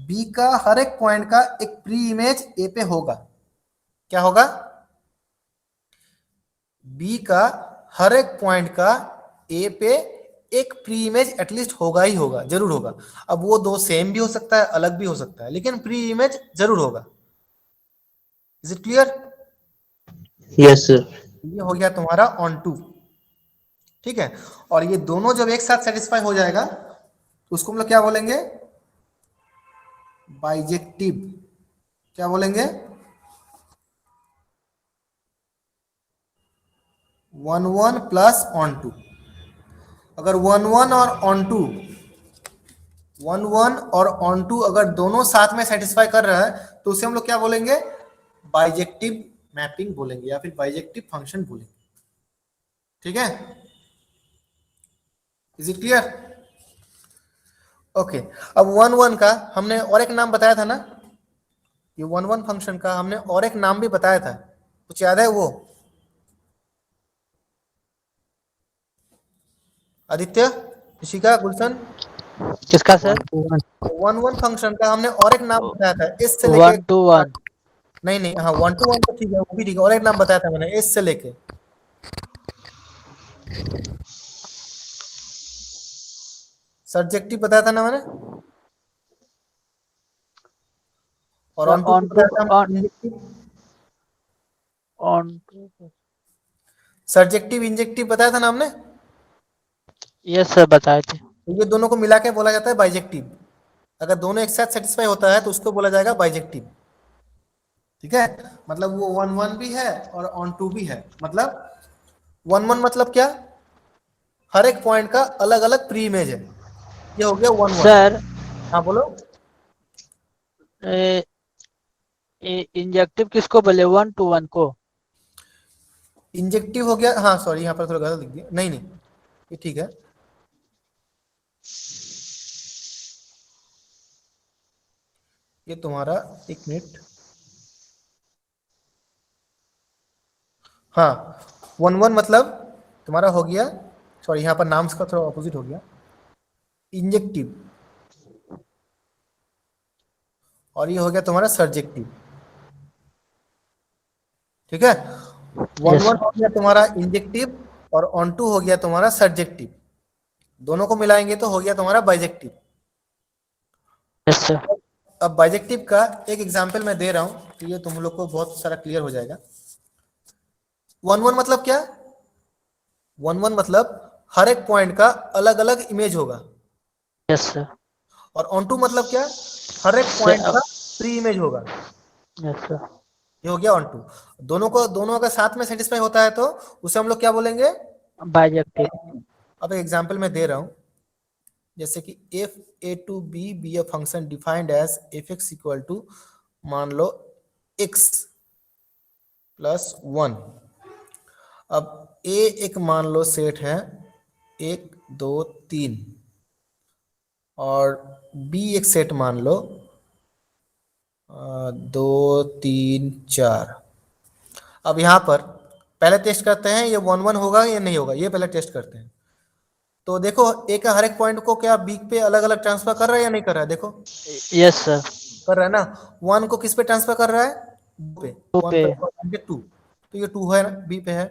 S1: b का हर एक पॉइंट का एक प्री इमेज a पे होगा। क्या होगा, बी का हर एक पॉइंट का ए पे एक प्री इमेज एटलीस्ट होगा ही होगा, जरूर होगा। अब वो दो सेम भी हो सकता है, अलग भी हो सकता है, लेकिन प्री इमेज जरूर होगा। Is it clear?
S3: Yes sir.
S1: ये हो गया तुम्हारा ऑन टू। ठीक है, और ये दोनों जब एक साथ सेटिस्फाई हो जाएगा तो उसको हम लोग क्या बोलेंगे, बाइजेक्टिव। क्या बोलेंगे, 1 1 प्लस ऑन टू। अगर 1 1 और ऑन टू, 1 1 और ऑन टू अगर दोनों साथ में सेटिस्फाई कर रहा है तो उसे हम लोग क्या बोलेंगे, बाइजेक्टिव मैपिंग बोलेंगे या फिर बाइजेक्टिव फंक्शन बोलेंगे। ठीक है, इज इट क्लियर? ओके, अब 1 1 का हमने और एक नाम बताया था ना, ये 1 1 फंक्शन का हमने और एक नाम भी बताया था, कुछ याद है वो? आदित्य, ऋषिका, गुलशन,
S2: किसका सर?
S1: 1 1 फंक्शन का हमने और एक नाम बताया था, एस से लेके।
S2: 1 to 1।
S1: नहीं नहीं, हाँ 1 to 1 तो ठीक है, वो भी ठीक है, और एक नाम बताया था मैंने, एस से लेके। सब्जेक्टिव बताया था ना मैंने, और ऑन टू
S2: on to
S1: बताया था
S2: on
S1: injective.
S2: on to
S1: subjective injective बताया था ना हमने।
S2: यस सर बताए थे।
S1: तो ये दोनों को मिला के बोला जाता है बाइजेक्टिव। अगर दोनों एक साथ सेटिस्फाई होता है तो उसको बोला जाएगा बाइजेक्टिव। ठीक है, मतलब वो 1 1 भी है और ऑन टू भी है। मतलब 1 1 मतलब क्या, हर एक पॉइंट का अलग अलग प्री इमेज है, ये हो गया 1 1।
S2: सर
S1: हाँ बोलो।
S2: इंजेक्टिव किसको बोले, 1 to 1 को?
S1: इंजेक्टिव हो गया, हाँ सॉरी यहाँ पर थोड़ा गलत लिख दिया, नहीं नहीं ये ठीक है। ये तुम्हारा, एक मिनट, हाँ 1 1 मतलब तुम्हारा हो गया, सॉरी यहाँ पर नाम का थोड़ा ऑपोजिट हो गया, इंजेक्टिव, और ये हो गया तुम्हारा सर्जेक्टिव। ठीक है, 1
S2: Yes,
S1: 1 हो गया तुम्हारा इंजेक्टिव और ऑन टू हो गया तुम्हारा सर्जेक्टिव, दोनों को मिलाएंगे तो हो गया तुम्हारा बाइजेक्टिव।
S2: yes sir।
S1: अब बाइजेक्टिव का एक एग्जांपल मैं दे रहा हूं तो ये तुम लोग को बहुत सारा क्लियर हो जाएगा। 1 1 मतलब क्या, 1 1 मतलब हर एक पॉइंट का अलग अलग इमेज होगा,
S2: yes sir।
S1: और ऑन टू मतलब क्या, हर एक पॉइंट का प्री इमेज होगा,
S2: yes sir।
S1: ये हो गया ऑन टू। दोनों अगर साथ में सेटिस्फाई होता है तो उसे हम लोग क्या बोलेंगे,
S2: बाइजेक्टिव।
S1: अब एक एग्जांपल मैं दे रहा हूं, जैसे कि if a to b be a function defined as fx equal to, मान लो x प्लस 1। अब a एक मान लो सेट है 1 2 3, और b एक सेट मान लो 2 3 4। अब यहाँ पर पहले टेस्ट करते हैं ये 1 1 होगा या नहीं होगा, ये पहले टेस्ट करते हैं। तो देखो a का हर एक पॉइंट को क्या b पे अलग अलग ट्रांसफर कर रहा है या नहीं कर रहा है, देखो
S2: yes sir।
S1: कर रहा है ना। 1 को किस पे ट्रांसफर कर रहा है, 2 पे,
S2: 2
S1: 1
S2: पे।
S1: + 2, तो ये 2 है ना, बी पे है।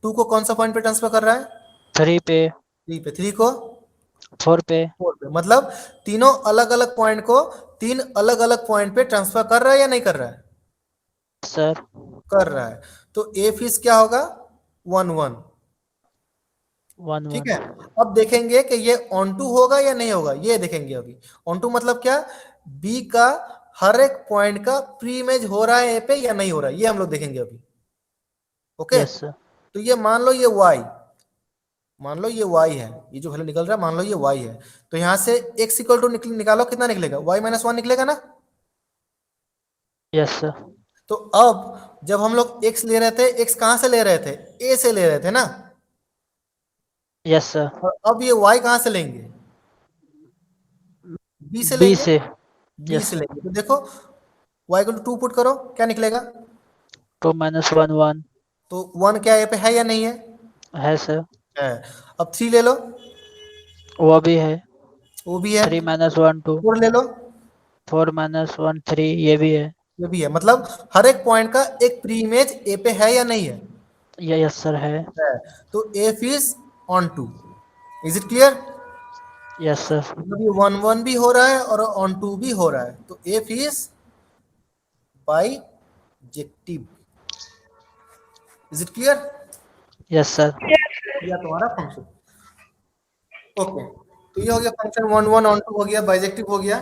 S1: 2 को कौन सा पॉइंट पे ट्रांसफर कर रहा है,
S2: 3 पे।
S1: 3 पे। 3 को
S2: 4 पे।
S1: 4 पे, मतलब तीनों अलग अलग पॉइंट को 3 अलग अलग पॉइंट पे ट्रांसफर कर रहा है या नहीं कर रहा है,
S2: सर
S1: कर रहा है। तो ए फीस क्या होगा, 1 1।
S2: 1
S1: ठीक
S2: 1।
S1: है, अब देखेंगे कि ये ऑन टू होगा या नहीं होगा, ये देखेंगे अभी। ऑन टू मतलब क्या, बी का हर एक पॉइंट का प्री इमेज हो रहा है ए पे या नहीं हो रहा है, ये हम लोग देखेंगे अभी। Okay,
S2: yes sir।
S1: तो ये मान लो ये y, मान लो ये y है, ये जो वैल्यू निकल रहा है मान लो ये y है। तो यहां से x इक्वल टू निकालो, कितना निकलेगा, y - 1 निकलेगा ना।
S2: yes sir।
S1: तो अब जब हम लोग x ले रहे थे, x कहां से ले रहे थे, a से ले रहे थे ना,
S2: yes sir।
S1: और अब ये y कहां से लेंगे, b से
S2: बी
S1: लेंगे,
S2: से।
S1: b
S2: yes।
S1: से लेंगे। तो देखो y इक्वल टू 2 पुट करो, क्या निकलेगा,
S2: 2 - 1 1।
S1: तो 1 क्या ये पे है या नहीं है,
S2: है सर।
S1: है। अब 3 ले लो,
S2: वो भी है।
S1: वो भी है।
S2: 3 - 1 2।
S1: 4 ले लो,
S2: 4 - 1 3, ये भी है।
S1: ये भी है, मतलब हर एक पॉइंट का एक प्री इमेज ए पे है या नहीं है?
S2: यस सर है।
S1: है। तो f is onto. Is it clear?
S2: Yes sir.
S1: मतलब ये 1 1 भी हो रहा है और ऑन टू भी हो रहा है, तो f is bijective. Is it clear?
S2: Yes sir.
S1: या तुम्हारा फंक्शन। ओके, तो ये हो गया फंक्शन 1 1 ऑन टू हो गया, बाइजेक्टिव हो गया।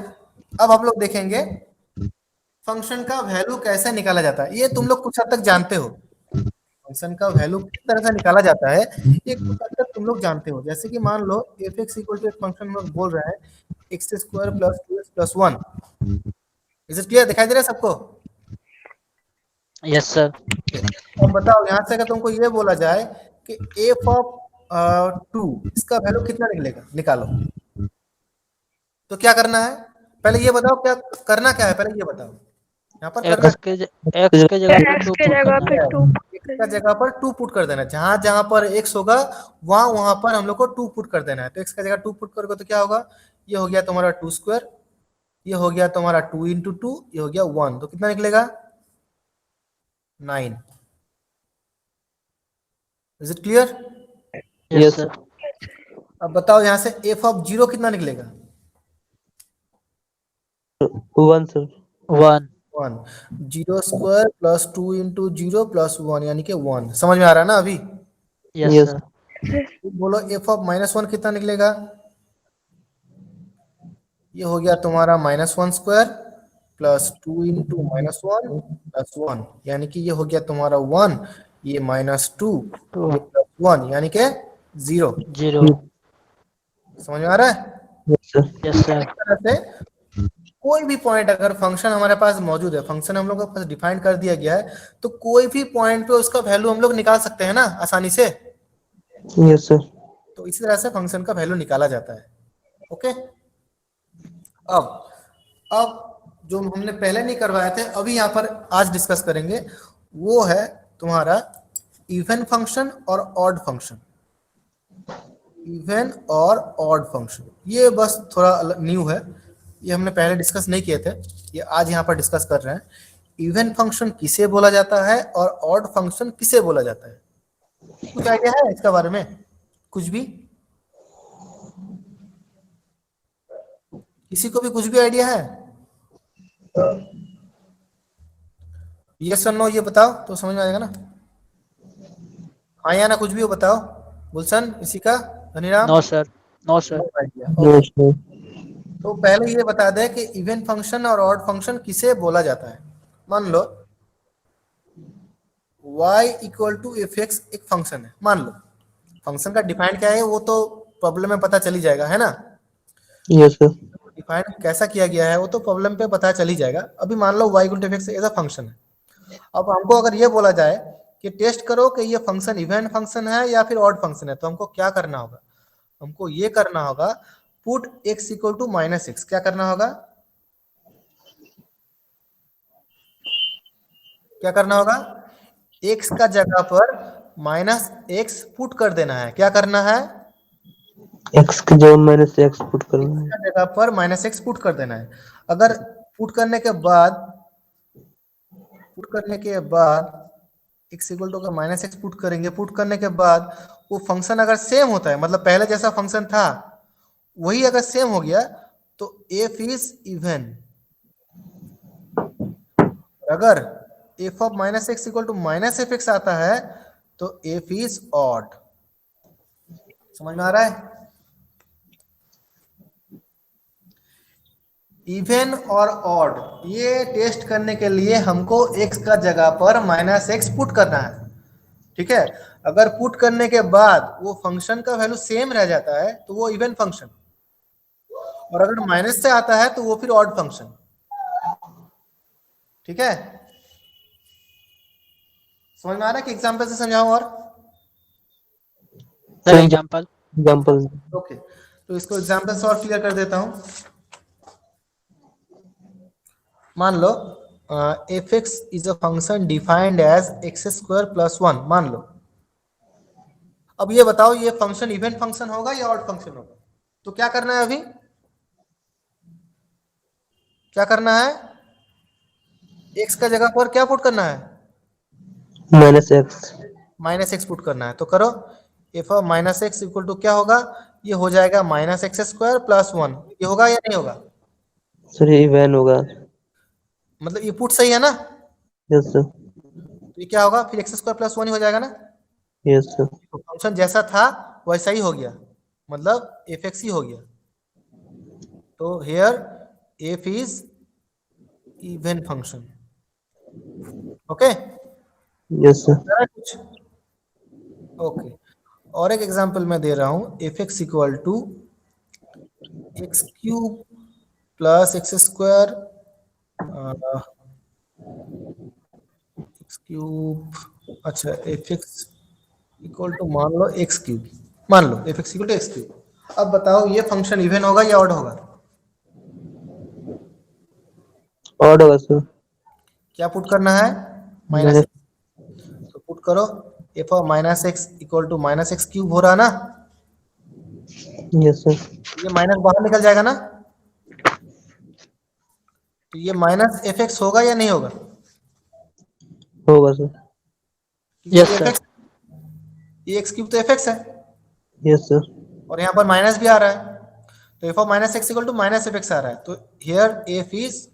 S1: अब हम लोग देखेंगे फंक्शन का वैल्यू कैसे निकाला जाता है। ये तुम लोग कुछ हद तक जानते हो, फंक्शन का वैल्यू किस तरह से निकाला जाता है ये कुछ हद तक तुम लोग जानते हो। जैसे कि मान लो एफ एक्स इक्वल टू एक फंक्शन हम लोग बोल रहे हैं x square plus 2x plus 1। Is it clear? दिखाई दे रहा है सबको?
S2: Yes sir.
S1: अब बताओ यहाँ से अगर तुमको ये बोला जाए कि एफ ऑफ 2 इसका वैल्यू कितना निकलेगा, निकालो। तो क्या करना है पहले ये बताओ, क्या करना क्या है पहले ये बताओ। यहाँ पर करना
S2: एक्स के जगह पे
S4: एक्स
S2: 2
S4: के
S2: पुट
S4: जगह
S2: करना
S4: पे
S2: है।
S4: 2
S1: एक्स का जगह पर 2 पुट कर देना है। जहां जहां पर एक्स होगा वहां वहां पर हम लोग को 2 पुट कर देना है। तो एक्स का जगह 2 पुट करोगे तो क्या होगा, ये हो गया तुम्हारा 2 स्क्वायर, ये हो गया तुम्हारा 2 इंटू 2, ये हो गया 1। तो कितना निकलेगा 9। Is it clear?
S2: Yes
S3: Yes,
S2: sir.
S1: अब बताओ यहाँ से एफ ऑफ 0 कितना निकलेगा?
S3: 1 sir.
S2: 1।
S1: 1। 0 square plus 2 into 0 plus 1 यानी कि 1। समझ में आ रहा है ना अभी?
S2: Yes
S3: Yes.
S2: सर।
S1: बोलो एफ ऑफ -1 कितना निकलेगा? ये हो गया तुम्हारा -1 स्क्वायर प्लस 2 इंटू -1 प्लस 1 यानी कि ये हो गया तुम्हारा 1, ये -2, ये +1 यानी कि 0।
S2: 0।
S1: समझ में आ रहा है?
S3: Yes sir.
S2: Yes sir.
S1: इस तरह से कोई भी पॉइंट अगर फंक्शन हमारे पास मौजूद है, फंक्शन हम लोग के पास डिफाइन कर दिया गया है, तो कोई भी पॉइंट पे उसका वैल्यू हम लोग निकाल सकते हैं ना आसानी से।
S3: Yes sir.
S1: तो इसी तरह से फंक्शन का वैल्यू निकाला जाता है। ओके, अब जो हमने पहले नहीं करवाए थे अभी यहाँ पर आज डिस्कस करेंगे, वो है तुम्हारा इवन फंक्शन और ऑड फंक्शन। इवन और ऑड फंक्शन ये बस थोड़ा न्यू है, ये हमने पहले डिस्कस नहीं किए थे, ये आज यहाँ पर डिस्कस कर रहे हैं। इवन फंक्शन किसे बोला जाता है और ऑड फंक्शन किसे बोला जाता है? कुछ आइडिया है इसके बारे में? कुछ भी? किसी को भी कुछ भी आइडिया है? यस और नो ये बताओ तो समझ में आएगा ना। हाँ या ना कुछ भी हो बताओ। गुलशन, इसी का, Dhaniram?
S2: No sir. No sir.
S1: No idea.
S3: No
S1: Okay.
S3: sir.
S1: तो पहले ये बता दें कि इवन फंक्शन और ऑड फंक्शन किसे बोला जाता है। मान लो y equal to f x एक फंक्शन है, मान लो। फंक्शन का डिफाइन क्या है वो तो प्रॉब्लम में पता चली जाएगा, है ना?
S3: Yes sir.
S1: डिफाइन कैसा किया गया है वो तो प्रॉब्लम पे पता चल ही जाएगा। अभी मान लो y equal to f x as a function है। अब हमको अगर ये बोला जाए कि टेस्ट करो कि ये फंक्शन इवन फंक्शन है या फिर ऑड फंक्शन है, तो हमको क्या करना होगा? हमको ये करना होगा put x equal to -x। क्या करना होगा? क्या करना होगा? x का जगह पर -x पुट कर देना है। क्या करना है?
S3: X की जगह minus X पुट करना
S1: x
S3: है.
S1: का जगह पर -x पुट कर देना है। अगर पुट करने के बाद x equal to -x put करेंगे, पुट करने के बाद वो फंक्शन अगर सेम होता है, मतलब पहले जैसा फंक्शन था वही अगर सेम हो गया तो f इज इवन। अगर f of -x equal to -fx आता है तो f इज ऑड। समझ में आ रहा है? इवन और ऑड ये टेस्ट करने के लिए हमको x का जगह पर -x पुट करना है। ठीक है, अगर पुट करने के बाद वो फंक्शन का वैल्यू सेम रह जाता है तो वो इवन फंक्शन, और अगर माइनस से आता है तो वो फिर ऑड फंक्शन। ठीक है, समझ में आ रहा है कि एग्जांपल से समझाऊं? और
S2: सर एग्जांपल।
S3: Example.
S1: ओके, तो इसको एग्जांपल से और क्लियर कर देता हूं। मान लो F X is a function defined as X square plus 1, मान लो। अब ये बताओ ये फंक्शन इवन फंक्शन होगा या ऑड फंक्शन होगा? तो क्या करना है अभी? क्या करना है? x का जगह पर क्या पुट करना है,
S3: minus x.
S1: Minus x put करना है, तो करो f of minus x equal to क्या होगा, ये हो जाएगा minus x square plus one, ये होगा या नहीं होगा,
S3: सर ये इवन होगा।
S1: मतलब ये पुट सही है ना,
S3: यस सर।
S1: तो ये क्या होगा फिर एक्स स्क्वायर प्लस वन ही हो जाएगा ना,
S3: यस सर।
S1: तो फंक्शन जैसा था वैसा ही हो गया, मतलब एफ एक्स ही हो गया, तो here F is even function. Okay,
S3: yes sir.
S1: कुछ ओके, और एक एग्जांपल मैं दे रहा हूं, F x equal to X cube plus X square X cube, अच्छा एफ एक्स इक्वल टू मान लो एक्स क्यूब, मान लो F x equal to X cube. अब बताओ ये फंक्शन इवन होगा या ऑड होगा,
S3: ऑड होगा सर।
S1: क्या पुट करना है, माइनस
S3: माइनस।
S1: एक्स, तो पुट करो f of minus x equal to minus x cube हो रहा है ना,
S3: यस सर।
S1: ये माइनस बाहर निकल जाएगा ना, तो ये माइनस एफ एक्स होगा या नहीं होगा,
S3: होगा सर।
S1: क्योंकि
S2: Yes,
S1: ये एफ
S2: sir.
S1: एक्स, ये एक्स क्यूब तो एफ एक्स है,
S3: यस सर।
S1: और यहाँ पर माइनस भी आ रहा है, तो F of minus x equal to minus F X आ रहा है, तो here F is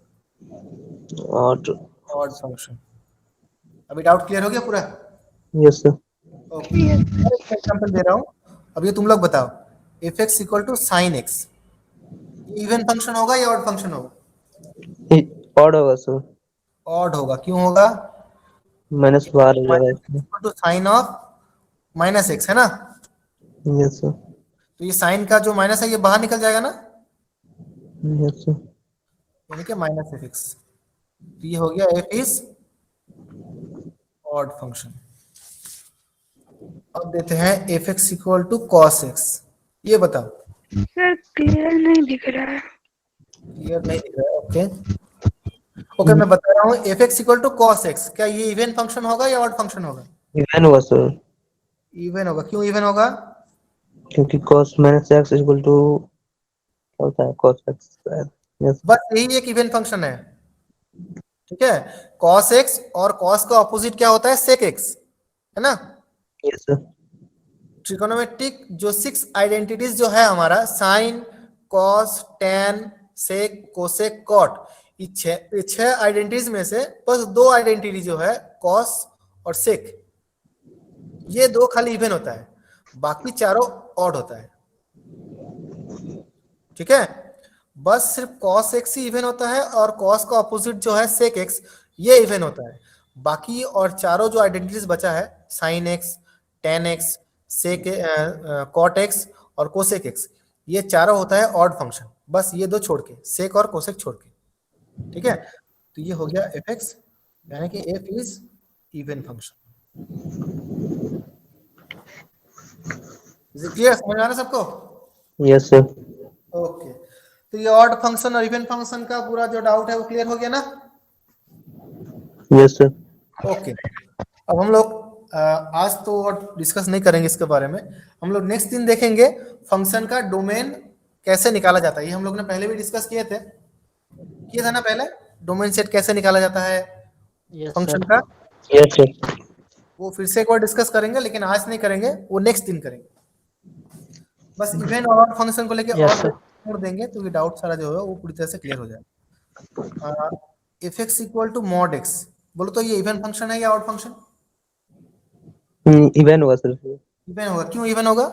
S3: odd.
S1: Odd function. अभी डाउट क्लियर हो गया पूरा,
S3: यस सर।
S1: ओके, एग्जांपल दे रहा हूँ, अब ये तुम लोग बताओ, F x equal to sine X, even function होगा या ऑड फंक्शन होगा,
S3: ऑड होगा सर।
S1: ऑड होगा, क्यों होगा,
S3: माइनस बाहर हो जाएगा इसमें।
S1: Equal to sine of minus x है ना,
S3: यस सर।
S1: तो ये साइन का जो माइनस है ये बाहर निकल जाएगा ना,
S3: यस सर।
S1: यानी कि माइनस एफ एक्स, तो ये हो गया एफ इज ऑड फंक्शन। अब देते हैं f x equal to cos x, ये बताओ,
S4: सर क्लियर नहीं दिख रहा है।
S1: क्लियर नहीं दिख रहा है, ओके ओके, मैं बता रहा हूँ f x equal to cos x, क्या ये इवन फंक्शन होगा या ऑड फंक्शन होगा,
S3: इवन होगा सर,
S1: इवन होगा, क्यों इवन होगा,
S3: क्योंकि cos minus x equal to क्या होता है cos एक्स स्क्वायर। यस।
S1: बस यही एक इवन फंक्शन है, ठीक है, कॉस एक्स और कॉस का ऑपोजिट क्या होता है, सेक एक्स, है ना,
S3: यस सर।
S1: ट्रिकोनोमेट्रिक जो 6 आइडेंटिटीज जो है हमारा, sine cos tan sec cosec cot, ये छह आइडेंटिटीज में से बस दो आइडेंटिटी जो है कॉस और सेक, ये दो खाली इवन होता है, बाकी चारों ऑड होता है, ठीक है, बस सिर्फ कॉस एक्स ही इवन होता है और कॉस का ऑपोजिट जो है सेक एक्स ये इवन होता है, बाकी और चारों जो आइडेंटिटीज बचा है, sine x tan x sec cot x और कोसेक एक्स, ये चारों होता है ऑड फंक्शन, बस ये दो छोड़ के, सेक और कोसेक छोड़ के, ठीक है, तो ये हो गया एफ एक्स, यानी कि F is even function. Is it clear, समझ आ रहा है सबको,
S3: यस सर।
S1: ओके, तो ये ऑड फंक्शन और इवन फंक्शन का पूरा जो डाउट है वो क्लियर हो गया ना,
S3: यस सर।
S1: ओके, अब हम लोग आज तो और डिस्कस नहीं करेंगे इसके बारे में, हम लोग नेक्स्ट दिन देखेंगे फंक्शन का डोमेन कैसे निकाला जाता है, ये हम लोग ने पहले भी डिस्कस किए थे ना पहले, डोमेन सेट कैसे निकाला जाता है
S2: Yes,
S1: फंक्शन
S2: sir.
S1: का,
S3: यस सर।
S1: वो फिर से एक बार डिस्कस करेंगे, लेकिन आज नहीं करेंगे, वो नेक्स्ट दिन करेंगे, बस इवन और फंक्शन को लेके
S2: Yes,
S1: और
S2: sir.
S1: छोड़ देंगे, तो ये डाउट सारा जो है वो पूरी तरह से क्लियर हो जाएगा। F x equal to mod x, बोलो तो ये इवन फंक्शन है या ऑड फंक्शन,
S3: इवन होगा सर,
S1: इवन होगा, क्यों इवन होगा,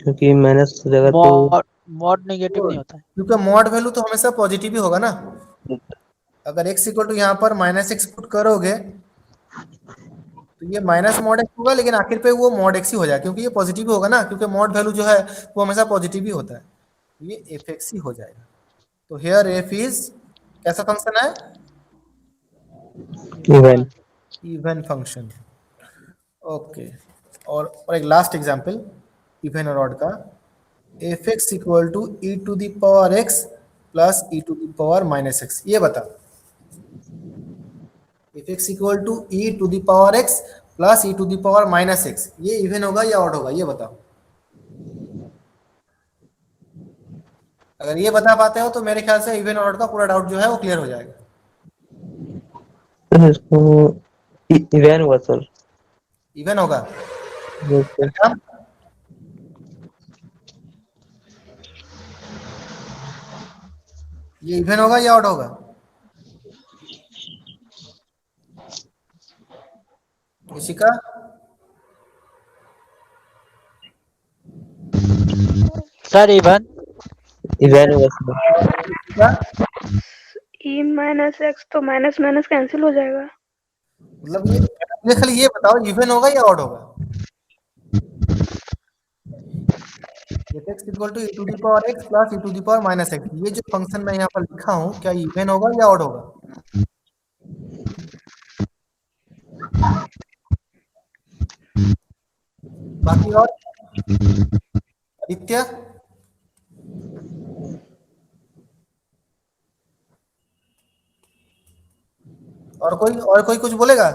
S3: क्योंकि माइनस जगह तो
S2: Mod negative नहीं होता है.
S1: क्योंकि मॉड वैल्यू तो हमेशा पॉजिटिव ही होगा ना, अगर x इक्वल टू यहाँ पर माइनस एक्स पुट करोगे तो ये माइनस मॉड एक्स होगा, लेकिन आखिर पे वो मॉड एक्स ही हो जाएगा, क्योंकि ये पॉजिटिव ही होगा ना, क्योंकि मॉड वैल्यू जो है वो हमेशा पॉजिटिव ही होता है, ये एफ एक्स ही हो जाएगा, तो हेयर एफ इज कैसा फंक्शन है,
S3: इवन।
S1: इवन फंक्शन, ओके, और एक लास्ट एग्जांपल इवन और ऑड का, f x equal to e to the power x plus e to the power minus x, ये बताओ F x equal to e to the power x plus e to the power minus x, ये इवन होगा या ऑड होगा, ये बताओ, अगर ये बता पाते हो तो मेरे ख्याल से इवन और ऑड का पूरा डाउट जो है वो क्लियर हो जाएगा।
S3: सर इसको इवेन हुआ सर।
S1: इवन होगा।
S3: Yes sir.
S1: क्या? ये इवन होगा या ऑड होगा? Ishika,
S2: sir even.
S3: इवेन हुआ सर।
S1: क्या?
S4: ई माइनस एक्स तो माइनस माइनस कैंसिल हो जाएगा।
S1: मतलब ये खाली ये बताओ इवन होगा या ऑड होगा? x equal to e to the power x plus e to the power minus x, ये जो फंक्शन मैं यहाँ पर लिखा हूँ क्या इवन होगा या ऑड होगा? बाकी और आदित्य, और कोई कुछ बोलेगा?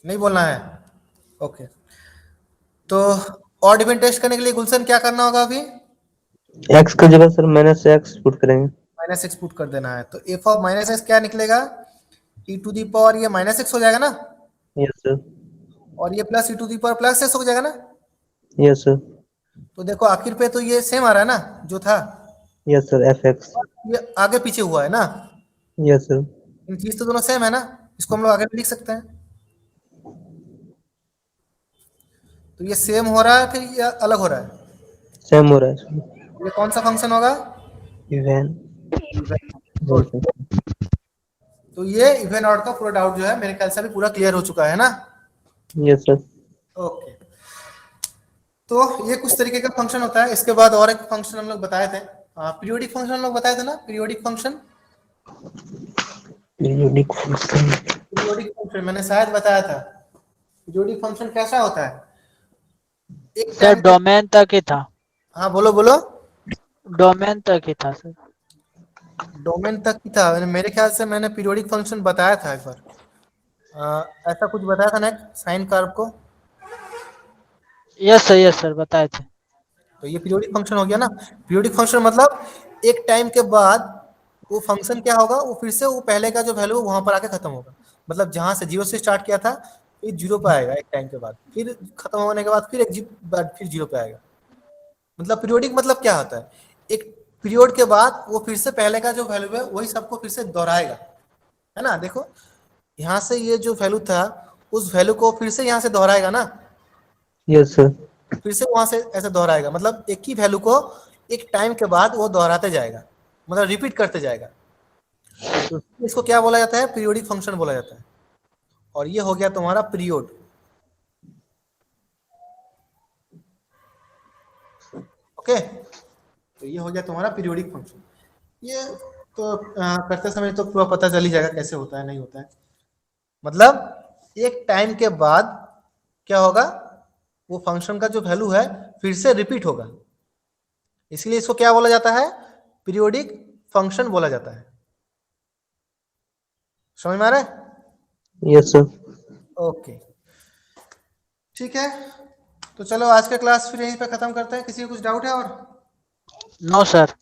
S1: नहीं बोलना है? ओके, तो ऑड इवन टेस्ट करने के लिए गुलशन क्या करना होगा अभी?
S3: एक्स की जगह सर माइनस एक्स पुट करेंगे।
S1: माइनस एक्स पुट कर देना है, तो एफ ऑफ माइनस एक्स क्या निकलेगा? e टू दी पावर ये माइनस एक्स हो जाएगा ना,
S3: यस सर।
S1: और ये plus e to the power plus x हो जाएगा ना।
S3: Yes sir.
S1: तो देखो आखिर पे तो ये सेम आ रहा है ना जो था,
S3: यस सर एफ एक्स।
S1: ये आगे पीछे हुआ है ना,
S3: यस सर।
S1: इन चीज तो दोनों सेम है ना, इसको हम लोग आगे भी लिख सकते हैं। तो ये सेम हो रहा है फिर ये अलग हो रहा है?
S3: सेम हो रहा है सर।
S1: ये कौन सा फंक्शन होगा?
S3: इवेन।
S1: गुड। तो ये इवन आउट का पूरा डाउट जो है मेरे ख्याल से अभी पूरा क्लियर हो चुका है ना।
S3: Yes sir.
S1: ओके, तो ये कुछ तरीके का फंक्शन होता है। इसके बाद और एक फंक्शन हम लोग बताए थे, पीरियोडिक फंक्शन हम लोग बताए थे ना, periodic function.
S3: Periodic function.
S1: Periodic function मैंने शायद बताया था। पीरियोडिक फंक्शन कैसा होता है? एक
S2: सर
S1: टाइम,
S2: डोमेन तक ही था।
S1: हाँ बोलो बोलो।
S2: डोमेन तक ही था सर।
S1: डोमेन तक ही था, मेरे ख्याल से मैंने पीरियोडिक फंक्शन बताया था एक बार, ऐसा कुछ बताया था ना साइन कर्व को।
S2: यस सर बताए थे।
S1: तो ये पीरियोडिक फंक्शन हो गया ना। पीरियोडिक फंक्शन मतलब एक टाइम के बाद वो फंक्शन क्या होगा, वो फिर से वो पहले का जो वैल्यू वहां पर आके खत्म होगा। मतलब जहां से जीरो से स्टार्ट किया था फिर जीरो पे आएगा एक टाइम के बाद, फिर खत्म होने के बाद फिर फिर जीरो पे आएगा। मतलब पीरियोडिक मतलब क्या होता है, एक पीरियड के बाद वो फिर से पहले का जो वैल्यू है वही सबको फिर से दोहराएगा, है ना। देखो यहाँ से ये जो वैल्यू था उस वैल्यू को फिर से यहाँ से दोहराएगा ना,
S3: यस सर।
S1: फिर से वहां से ऐसे दोहराएगा। मतलब एक ही वैल्यू को एक टाइम के बाद वो दोहराते जाएगा, मतलब रिपीट करते जाएगा। तो इसको क्या बोला जाता है? पीरियोडिक फंक्शन बोला जाता है। और ये हो गया तुम्हारा पीरियड। ओके, तो ये हो गया तुम्हारा पीरियोडिक फंक्शन। ये तो करते समय तो पूरा पता चल ही जाएगा कैसे होता है नहीं होता है। मतलब एक टाइम के बाद क्या होगा, वो फंक्शन का जो वैल्यू है फिर से रिपीट होगा, इसलिए इसको क्या बोला जाता है? पीरियोडिक फंक्शन बोला जाता है। समझ में आ रहा है?
S3: Yes sir.
S1: ओके, ठीक है, तो चलो आज का क्लास फिर यहीं पे खत्म करते हैं। किसी को कुछ डाउट है और?
S2: No sir.